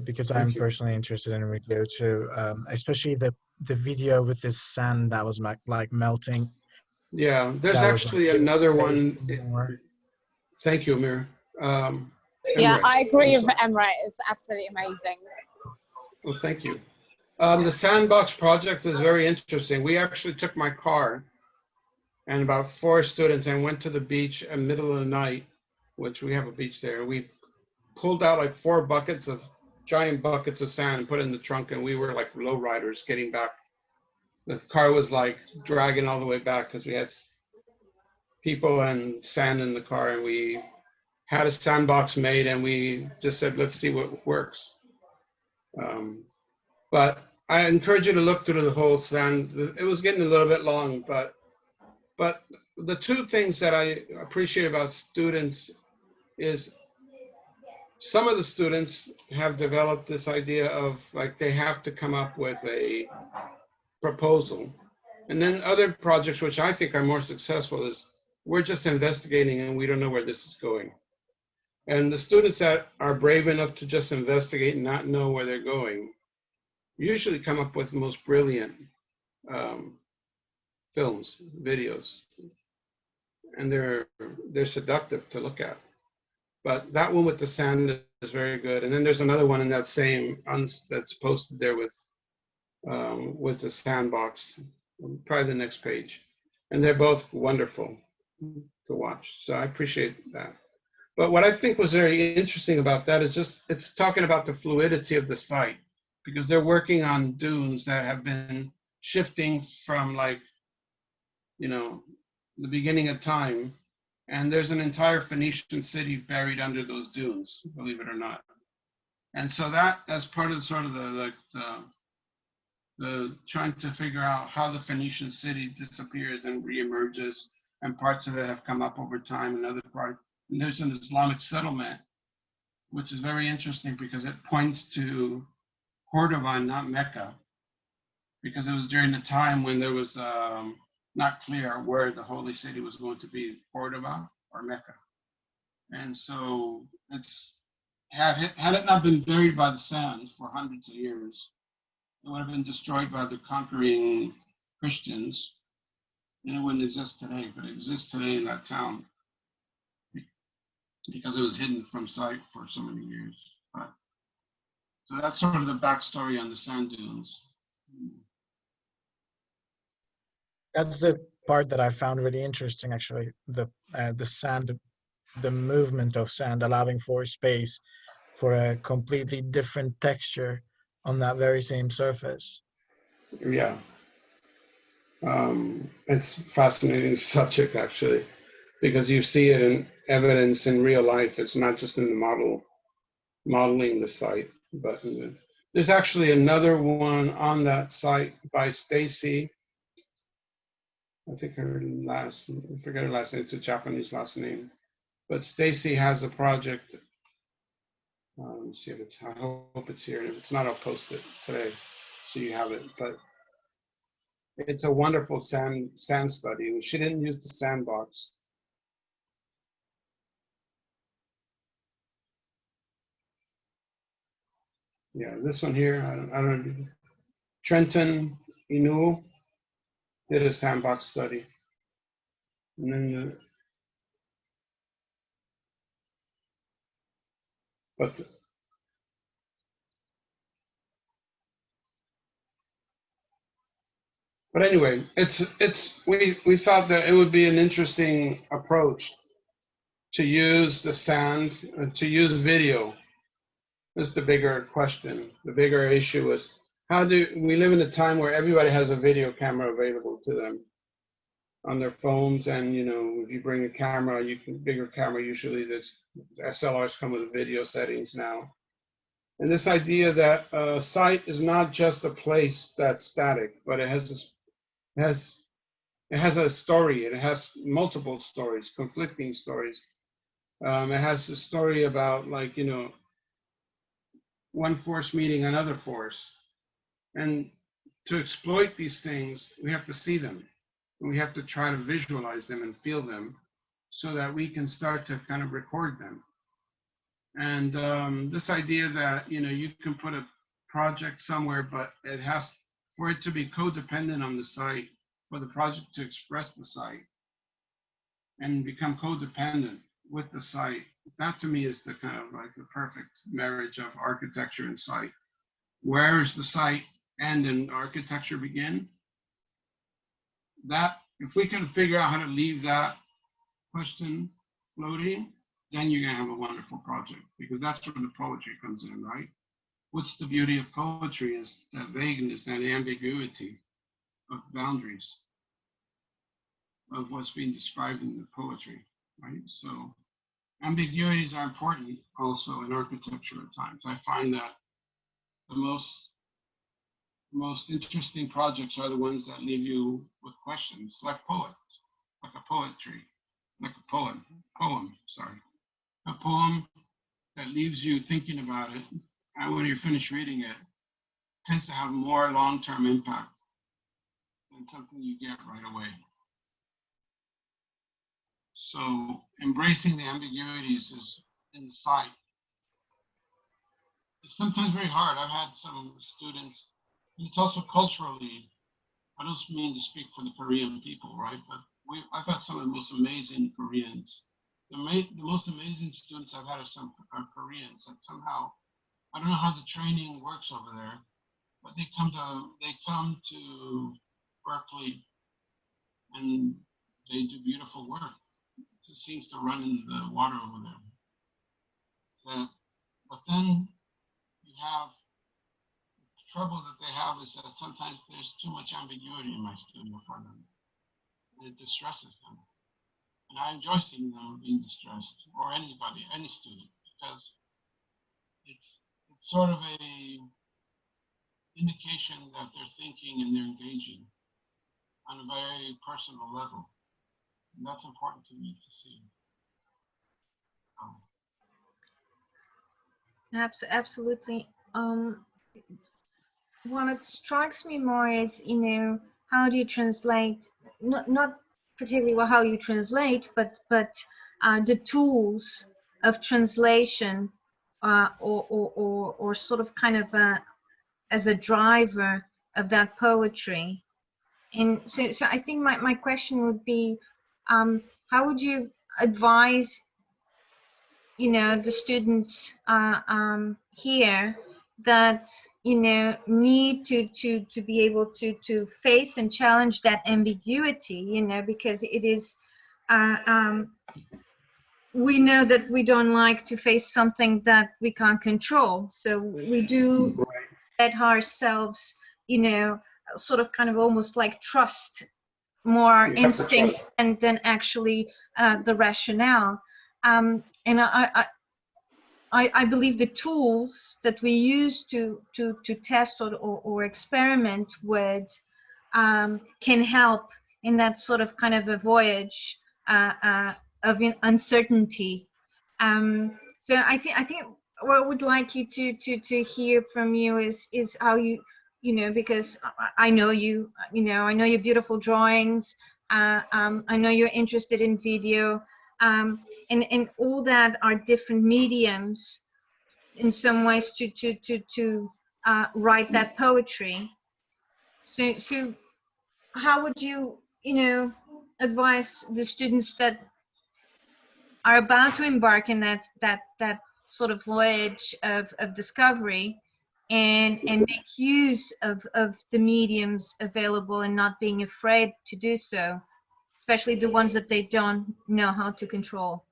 because I'm personally interested in video too, especially the video with this sand that was like melting. Yeah, there's That was, actually like, another based one. more. Thank you, Amir. Yeah, Emre. I agree I'm with sorry. Emre. It's absolutely amazing. Well, thank you. The sandbox project is very interesting. We actually took my car and about 4 students and went to the beach in the middle of the night, which we have a beach there. We pulled out like 4 giant buckets of sand and put it in the trunk, and we were like low riders getting back. The car was like dragging all the way back because we had people and sand in the car, and we had a sandbox made, and we just said, let's see what works. But I encourage you to look through the whole sand. It was getting a little bit long, but the 2 things that I appreciate about students is some of the students have developed this idea of like they have to come up with a proposal. And then other projects, which I think are more successful, is we're just investigating and we don't know where this is going. And the students that are brave enough to just investigate and not know where they're going usually come up with the most brilliant films, videos, and they're seductive to look at. But that one with the sand is very good. And then there's another one in that same that's posted there with the sandbox, probably the next page. And they're both wonderful to watch. So I appreciate that. But what I think was very interesting about that is just, it's talking about the fluidity of the site, because they're working on dunes that have been shifting from like, you know, the beginning of time. And there's an entire Phoenician city buried under those dunes, believe it or not. And so that, as part of sort of the trying to figure out how the Phoenician city disappears and reemerges, and parts of it have come up over time, and other parts. And there's an Islamic settlement, which is very interesting because it points to Cordoba, not Mecca, because it was during the time when there was not clear where the holy city was going to be, Cordoba or Mecca. And so it's had it not been buried by the sand for hundreds of years, it would have been destroyed by the conquering Christians, and it wouldn't exist today. But it exists today in that town because it was hidden from sight for so many years. But, so that's sort of the backstory on the sand dunes. That's the part that I found really interesting, actually. The sand, the movement of sand, allowing for space for a completely different texture on that very same surface. Yeah. It's a fascinating subject, actually, because you see it in evidence in real life. It's not just in the modeling the site, but there's actually another one on that site by Stacy. I think I forget her last name. It's a Japanese last name, but Stacy has a project. Let me see if it's. I hope it's here. And if it's not, I'll post it today, so you have it. But it's a wonderful sand study. She didn't use the sandbox. Yeah, this one here. I don't know. Trenton Inu did a sandbox study, and then but anyway, we thought that it would be an interesting approach to use the sand, to use video. That's the bigger question. The bigger issue is, how do we live in a time where everybody has a video camera available to them on their phones? And if you bring a camera, bigger camera, usually there's SLRs come with video settings now. And this idea that a site is not just a place that's static, but it has a story. It has multiple stories, conflicting stories. It has a story about, like, one force meeting another force. And to exploit these things, we have to see them. And we have to try to visualize them and feel them so that we can start to kind of record them. And this idea that, you can put a project somewhere, but it has, for it to be codependent on the site, for the project to express the site and become codependent with the site, that to me is the kind of like the perfect marriage of architecture and site. Where is the site end and architecture begin? That, if we can figure out how to leave that question floating, then you're gonna have a wonderful project, because that's where the poetry comes in, right? What's the beauty of poetry is that vagueness and the ambiguity of boundaries of what's being described in the poetry, right? So ambiguities are important also in architecture at times. I find that the most interesting projects are the ones that leave you with questions, like poets, like a poetry, like a poem, a poem that leaves you thinking about it, and when you're finished reading it, tends to have more long-term impact than something you get right away. So embracing the ambiguities is in the site. It's sometimes very hard. I've had some students, and it's also culturally, I don't mean to speak for the Korean people, right? But I've had some of the most amazing Koreans. The most amazing students I've had are Koreans that somehow, I don't know how the training works over there, but they come to Berkeley and they do beautiful work. It seems to run in the water over there. But then you have trouble that they have is that sometimes there's too much ambiguity in my studio for them. It distresses them. And I enjoy seeing them being distressed, or anybody, any student, because it's sort of a indication that they're thinking and they're engaging on a very personal level. And that's important to me to see. Absolutely. What strikes me more is, how do you translate, not particularly how you translate, but the tools of translation, or sort of kind of as a driver of that poetry. And so I think my question would be, how would you advise, the students here that, need to be able to face and challenge that ambiguity, because it is, we know that we don't like to face something that we can't control. So we do let ourselves, sort of kind of almost like trust more instincts than actually the rationale. And I believe the tools that we use to test or experiment with can help in that sort of kind of a voyage of uncertainty. So I think what I would like you to hear from you is how you, because I know you, I know your beautiful drawings. I know you're interested in video. And all that are different mediums in some ways to write that poetry. So how would you, advise the students that are about to embark in that sort of voyage of discovery and make use of the mediums available and not being afraid to do so, especially the ones that they don't know how to control?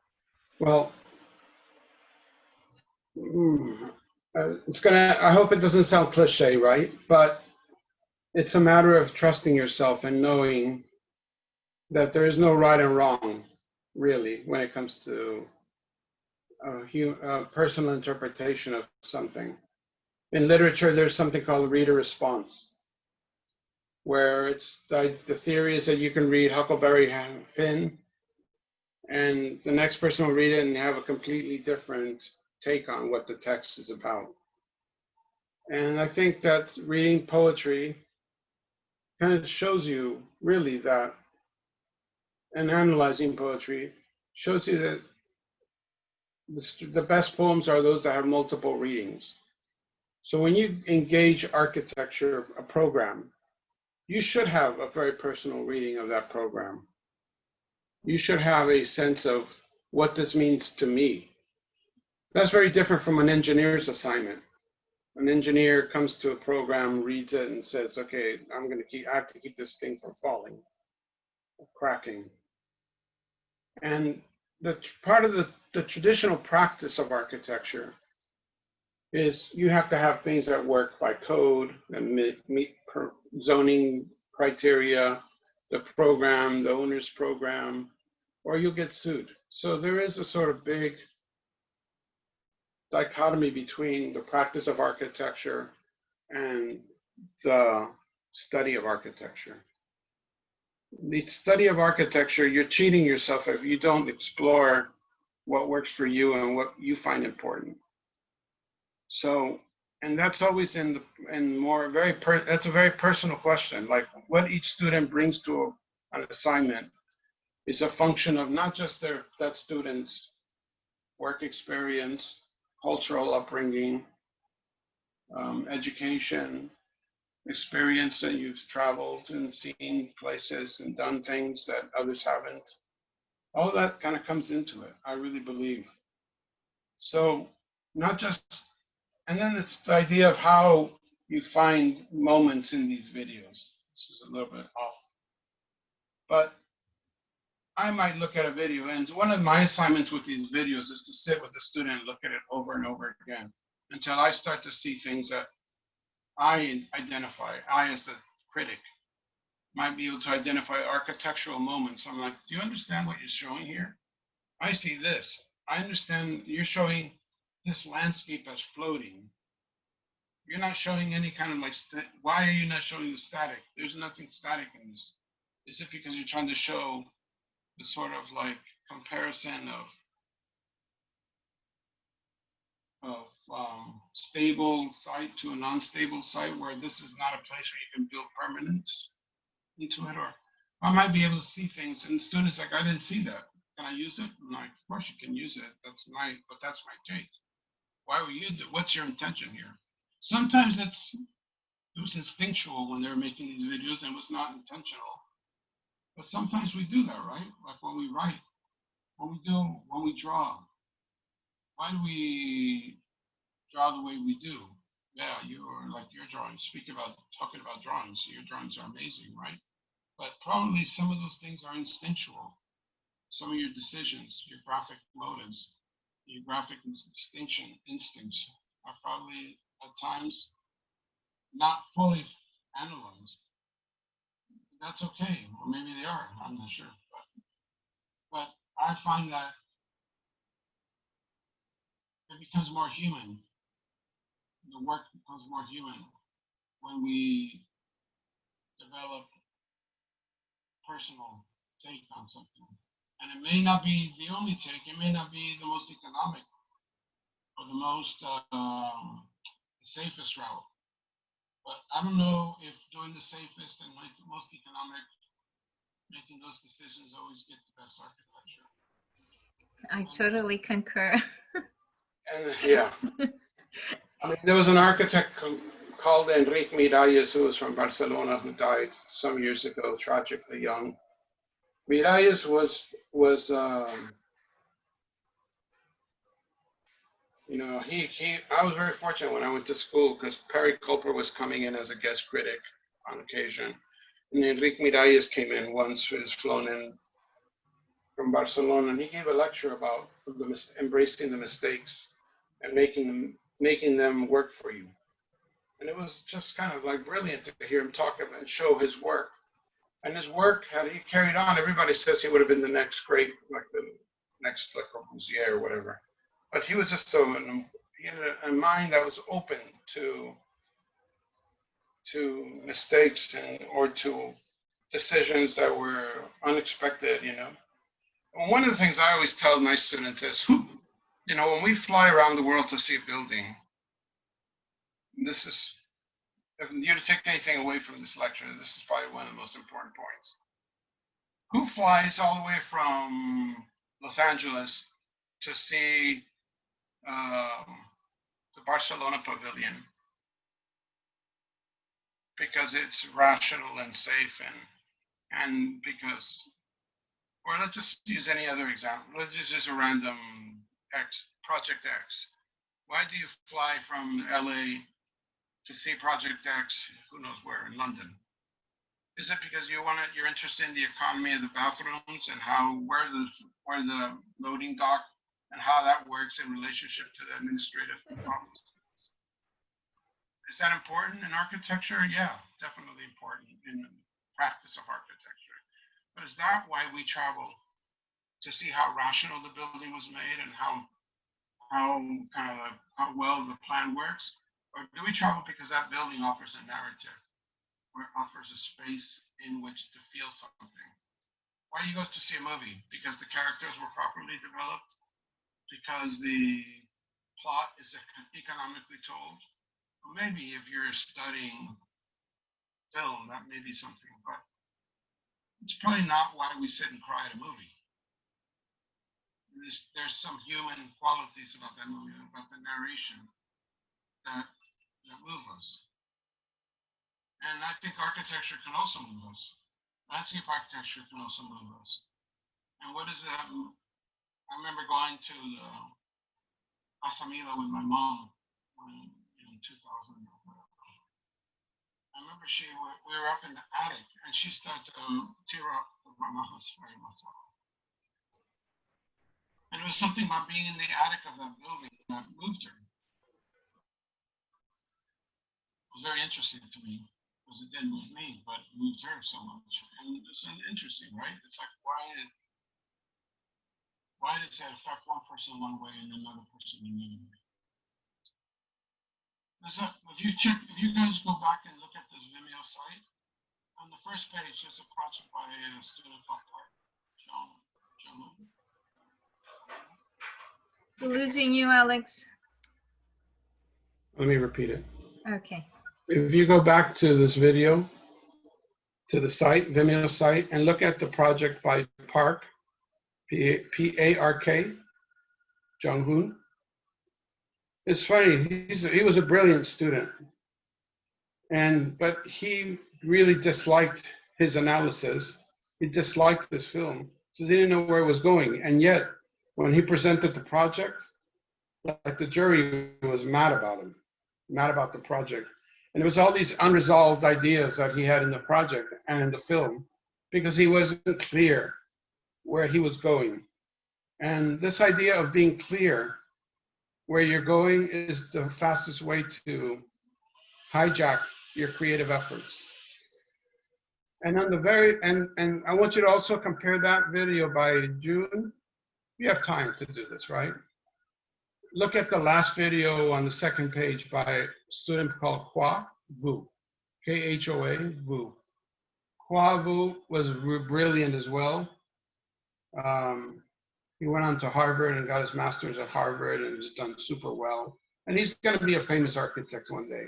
Well, I hope it doesn't sound cliche, right? But it's a matter of trusting yourself and knowing that there is no right and wrong, really, when it comes to personal interpretation of something. In literature, there's something called reader response, where it's the theory is that you can read Huckleberry Finn, and the next person will read it and have a completely different take on what the text is about. And I think that reading poetry kind of shows you really that, and analyzing poetry shows you that the best poems are those that have multiple readings. So when you engage architecture, a program, you should have a very personal reading of that program. You should have a sense of what this means to me. That's very different from an engineer's assignment. An engineer comes to a program, reads it, and says, okay, I have to keep this thing from falling, or cracking. And the part of the traditional practice of architecture is you have to have things that work by code and meet zoning criteria, the program, the owner's program, or you'll get sued. So there is a sort of big dichotomy between the practice of architecture and the study of architecture. The study of architecture, you're cheating yourself if you don't explore what works for you and what you find important. So, and that's always that's a very personal question. Like what each student brings to an assignment is a function of not just that student's work experience, cultural upbringing, education, experience that you've traveled and seen places and done things that others haven't. All that kind of comes into it, I really believe. So not just, and then it's the idea of how you find moments in these videos. This is a little bit off. But I might look at a video, and one of my assignments with these videos is to sit with the student and look at it over and over again until I start to see things that I identify, I as the critic, might be able to identify architectural moments. I'm like, do you understand what you're showing here? I see this. I understand you're showing this landscape as floating. You're not showing any kind of like, why are you not showing the static? There's nothing static in this. Is it because you're trying to show the sort of like comparison of stable site to a non-stable site where this is not a place where you can build permanence into it? Or I might be able to see things and students like, I didn't see that. Can I use it? I'm like, of course you can use it. That's my, but that's my take. Why were you, what's your intention here? Sometimes it was instinctual when they were making these videos and it was not intentional. But sometimes we do that, right? Like when we write, when we draw. Why do we draw the way we do? Yeah, you're like your drawings, talking about drawings. Your drawings are amazing, right? But probably some of those things are instinctual. Some of your decisions, your graphic motives, your graphic instincts are probably at times not fully analyzed. That's okay, or maybe they are. I'm not sure, but I find that it becomes more human. The work becomes more human when we develop personal take on something. And it may not be the only take. It may not be the most economic or the most safest route. But I don't know if doing the safest and most economic, making those decisions always get the best architecture. I totally concur. And yeah, I mean, there was an architect called Enrique Miralles who was from Barcelona who died some years ago, tragically young. Miralles was you know, I was very fortunate when I went to school because Perry Culper was coming in as a guest critic on occasion. And Enrique Miralles came in once, he was flown in from Barcelona, and he gave a lecture about embracing the mistakes and making them work for you. And it was just kind of like brilliant to hear him talk about and show his work. And his work, had he carried on, everybody says he would have been the next great, like the next Le Corbusier or whatever. But he was just so, he had a mind that was open to mistakes or to decisions that were unexpected, you know. And one of the things I always tell my students is, you know, when we fly around the world to see a building, this is, if you to take anything away from this lecture, this is probably one of the most important points. Who flies all the way from Los Angeles to see the Barcelona Pavilion because it's rational and safe and because, or let's just use any other example. Let's just use a random Project X. Why do you fly from LA to see Project X, who knows where, in London? Is it because you're interested in the economy of the bathrooms and where the loading dock and how that works in relationship to the administrative problems? Is that important in architecture? Yeah, definitely important in the practice of architecture. But is that why we travel? To see how rational the building was made and how well the plan works? Or do we travel because that building offers a narrative or offers a space in which to feel something? Why do you go to see a movie? Because the characters were properly developed? Because the plot is economically told? Well, maybe if you're studying film, that may be something, but it's probably not why we sit and cry at a movie. There's some human qualities about that movie, about the narration that move us. And I think architecture can also move us. Landscape architecture can also move us. And what is that? I remember going to Asamila with my mom in 2000. I remember we were up in the attic and she started to tear up. My mom was very much. And it was something about being in the attic of that building that moved her. was very interesting to me because it didn't move me, but it moved her so much. And it's interesting, right? It's like, why does that affect one person one way and another person another way? If you guys go back and look at this Vimeo site, on the first page, there's a project by a student called John. We're losing you, Alex. Let me repeat it. Okay. If you go back to this video, to the site, Vimeo site, and look at the project by Park, P-A-R-K, Jung-hoon. It's funny, he was a brilliant student, but he really disliked his analysis. He disliked this film, so he didn't know where it was going. And yet, when he presented the project, like the jury was mad about him, mad about the project. And there was all these unresolved ideas that he had in the project and in the film because he wasn't clear where he was going. And this idea of being clear where you're going is the fastest way to hijack your creative efforts. And on the and I want you to also compare that video by June. You have time to do this, right? Look at the last video on the second page by a student called Hua Vu, K-H-O-A, Vu. Hua Vu was brilliant as well. He went on to Harvard and got his master's at Harvard and has done super well. And he's going to be a famous architect one day.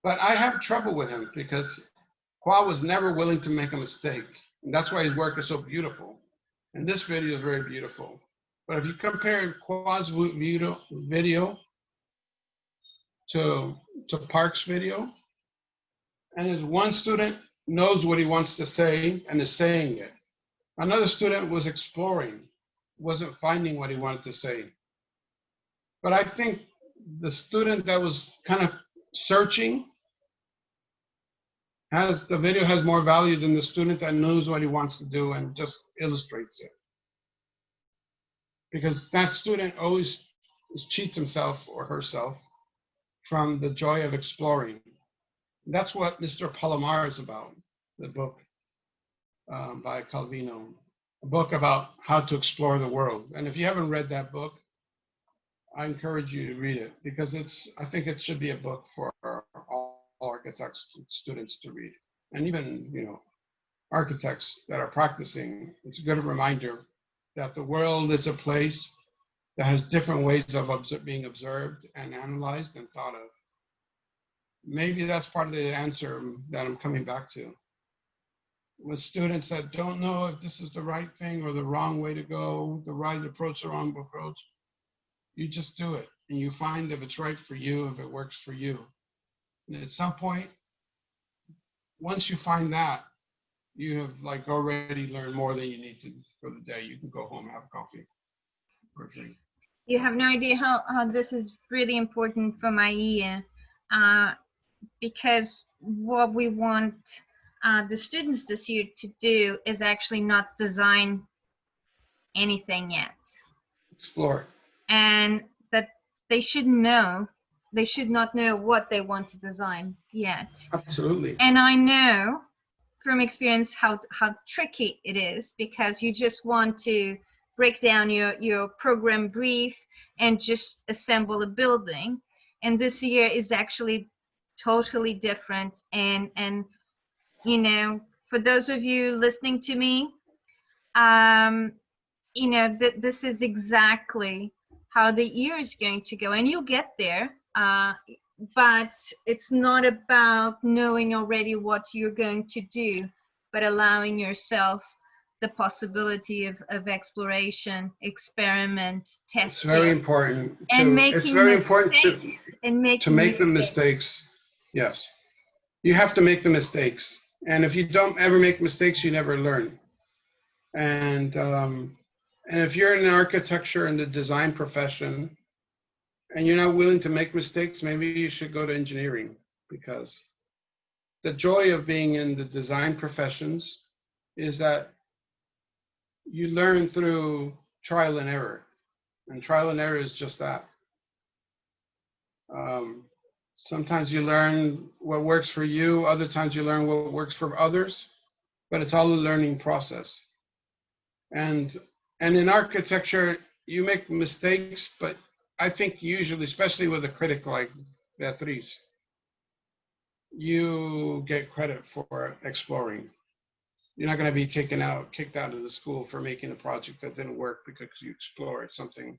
But I have trouble with him because Hua was never willing to make a mistake. And that's why his work is so beautiful. And this video is very beautiful. But if you compare Hua's video to Park's video, and as one student knows what he wants to say and is saying it, another student was exploring, wasn't finding what he wanted to say. But I think the student that was kind of searching the video has more value than the student that knows what he wants to do and just illustrates it. Because that student always cheats himself or herself from the joy of exploring. That's what Mr. Palomar is about, the book by Calvino, a book about how to explore the world. And if you haven't read that book, I encourage you to read it because I think it should be a book for all architects students to read. And even, architects that are practicing, it's a good reminder that the world is a place that has different ways of being observed and analyzed and thought of. Maybe that's part of the answer that I'm coming back to. With students that don't know if this is the right thing or the wrong way to go, the right approach, the wrong approach, you just do it. And you find if it's right for you, if it works for you. And at some point, once you find that, you have already learned more than you need to for the day. You can go home, have coffee or drink. You have no idea how this is really important for my year, because what we want the students this year to do is actually not design anything yet. Explore. And that they should not know what they want to design yet. Absolutely. And I know from experience how tricky it is because you just want to break down your program brief and just assemble a building. And this year is actually totally different. And for those of you listening to me, this is exactly how the year is going to go, and you'll get there. But it's not about knowing already what you're going to do, but allowing yourself the possibility of exploration, experiment, testing. It's very important. And making mistakes. To make the mistakes. Yes. You have to make the mistakes. And if you don't ever make mistakes, you never learn. And if you're in architecture and the design profession, and you're not willing to make mistakes, maybe you should go to engineering, because the joy of being in the design professions is that you learn through trial and error. And trial and error is just that. Sometimes you learn what works for you, other times you learn what works for others, but it's all a learning process. And in architecture, you make mistakes, but I think usually, especially with a critic like Beatriz, you get credit for exploring. You're not going to be kicked out of the school for making a project that didn't work because you explored something.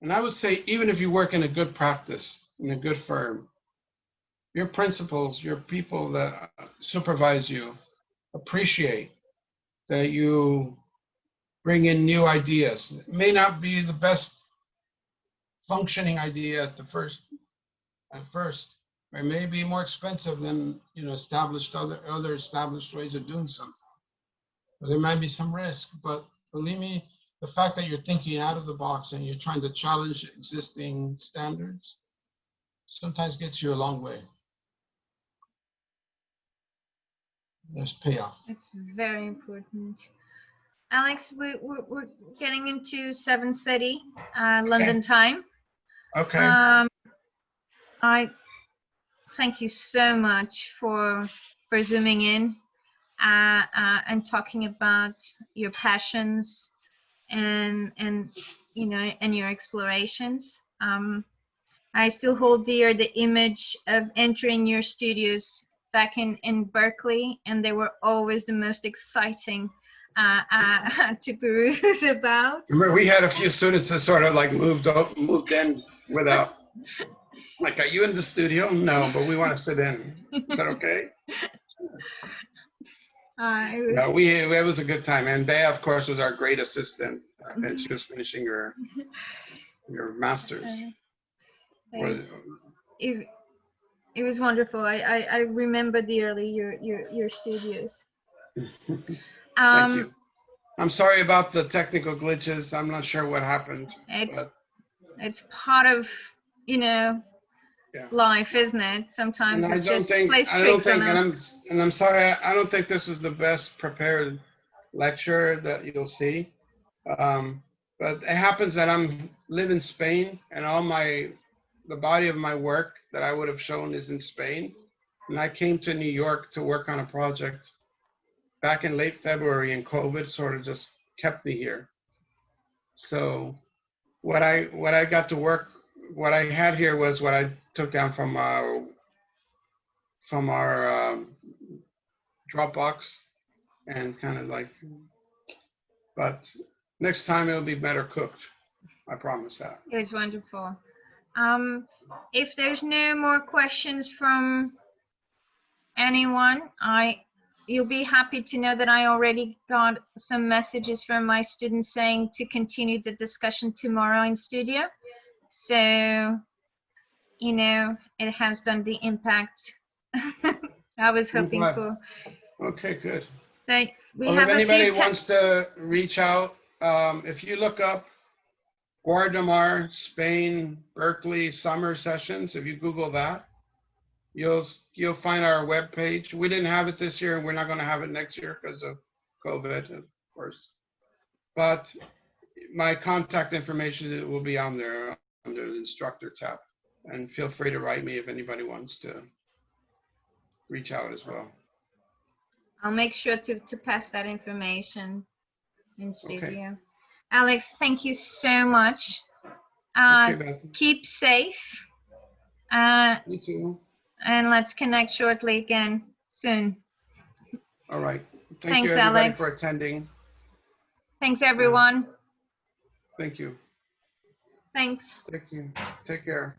And I would say, even if you work in a good practice, in a good firm, your principals, your people that supervise you appreciate that you bring in new ideas. It may not be the best functioning idea at first. It may be more expensive than established other established ways of doing something. But there might be some risk. But believe me, the fact that you're thinking out of the box and you're trying to challenge existing standards sometimes gets you a long way. There's payoff. It's very important. Alex, we're getting into 7:30 London time. Okay. I thank you so much for zooming in and talking about your passions and your explorations. I still hold dear the image of entering your studios back in Berkeley, and they were always the most exciting to peruse about. Remember, we had a few students that sort of like moved in without, like, are you in the studio? No, but we want to sit in. Is that okay? No, it was a good time. And Bea, of course, was our great assistant, and she was finishing your master's. It was wonderful. I remember dearly your studios. Thank you. I'm sorry about the technical glitches. I'm not sure what happened. It's part of life, isn't it? Sometimes and it just plays tricks on us. I'm sorry. I don't think this was the best prepared lecture that you'll see. But it happens that I live in Spain, and the body of my work that I would have shown is in Spain. And I came to New York to work on a project back in late February, and COVID sort of just kept me here. So what I got to work, what I had here was what I took down from our Dropbox, and kind of like, but next time it'll be better cooked. I promise that. It was wonderful. If there's no more questions from anyone, you'll be happy to know that I already got some messages from my students saying to continue the discussion tomorrow in studio. So, it has done the impact I was hoping for. Okay, good. So if anybody wants to reach out, if you look up Guardamar, Spain, Berkeley summer sessions, if you Google that, you'll find our webpage. We didn't have it this year, and we're not going to have it next year because of COVID, of course. But my contact information will be on there under the instructor tab. And feel free to write me if anybody wants to reach out as well. I'll make sure to pass that information in studio. Okay. Alex, thank you so much. Okay, keep safe. Me too. And let's connect shortly again soon. All right. Thanks, Thank you, everybody, Alex. for attending. Thanks, everyone. Thank you. Thanks. Thank you. Take care.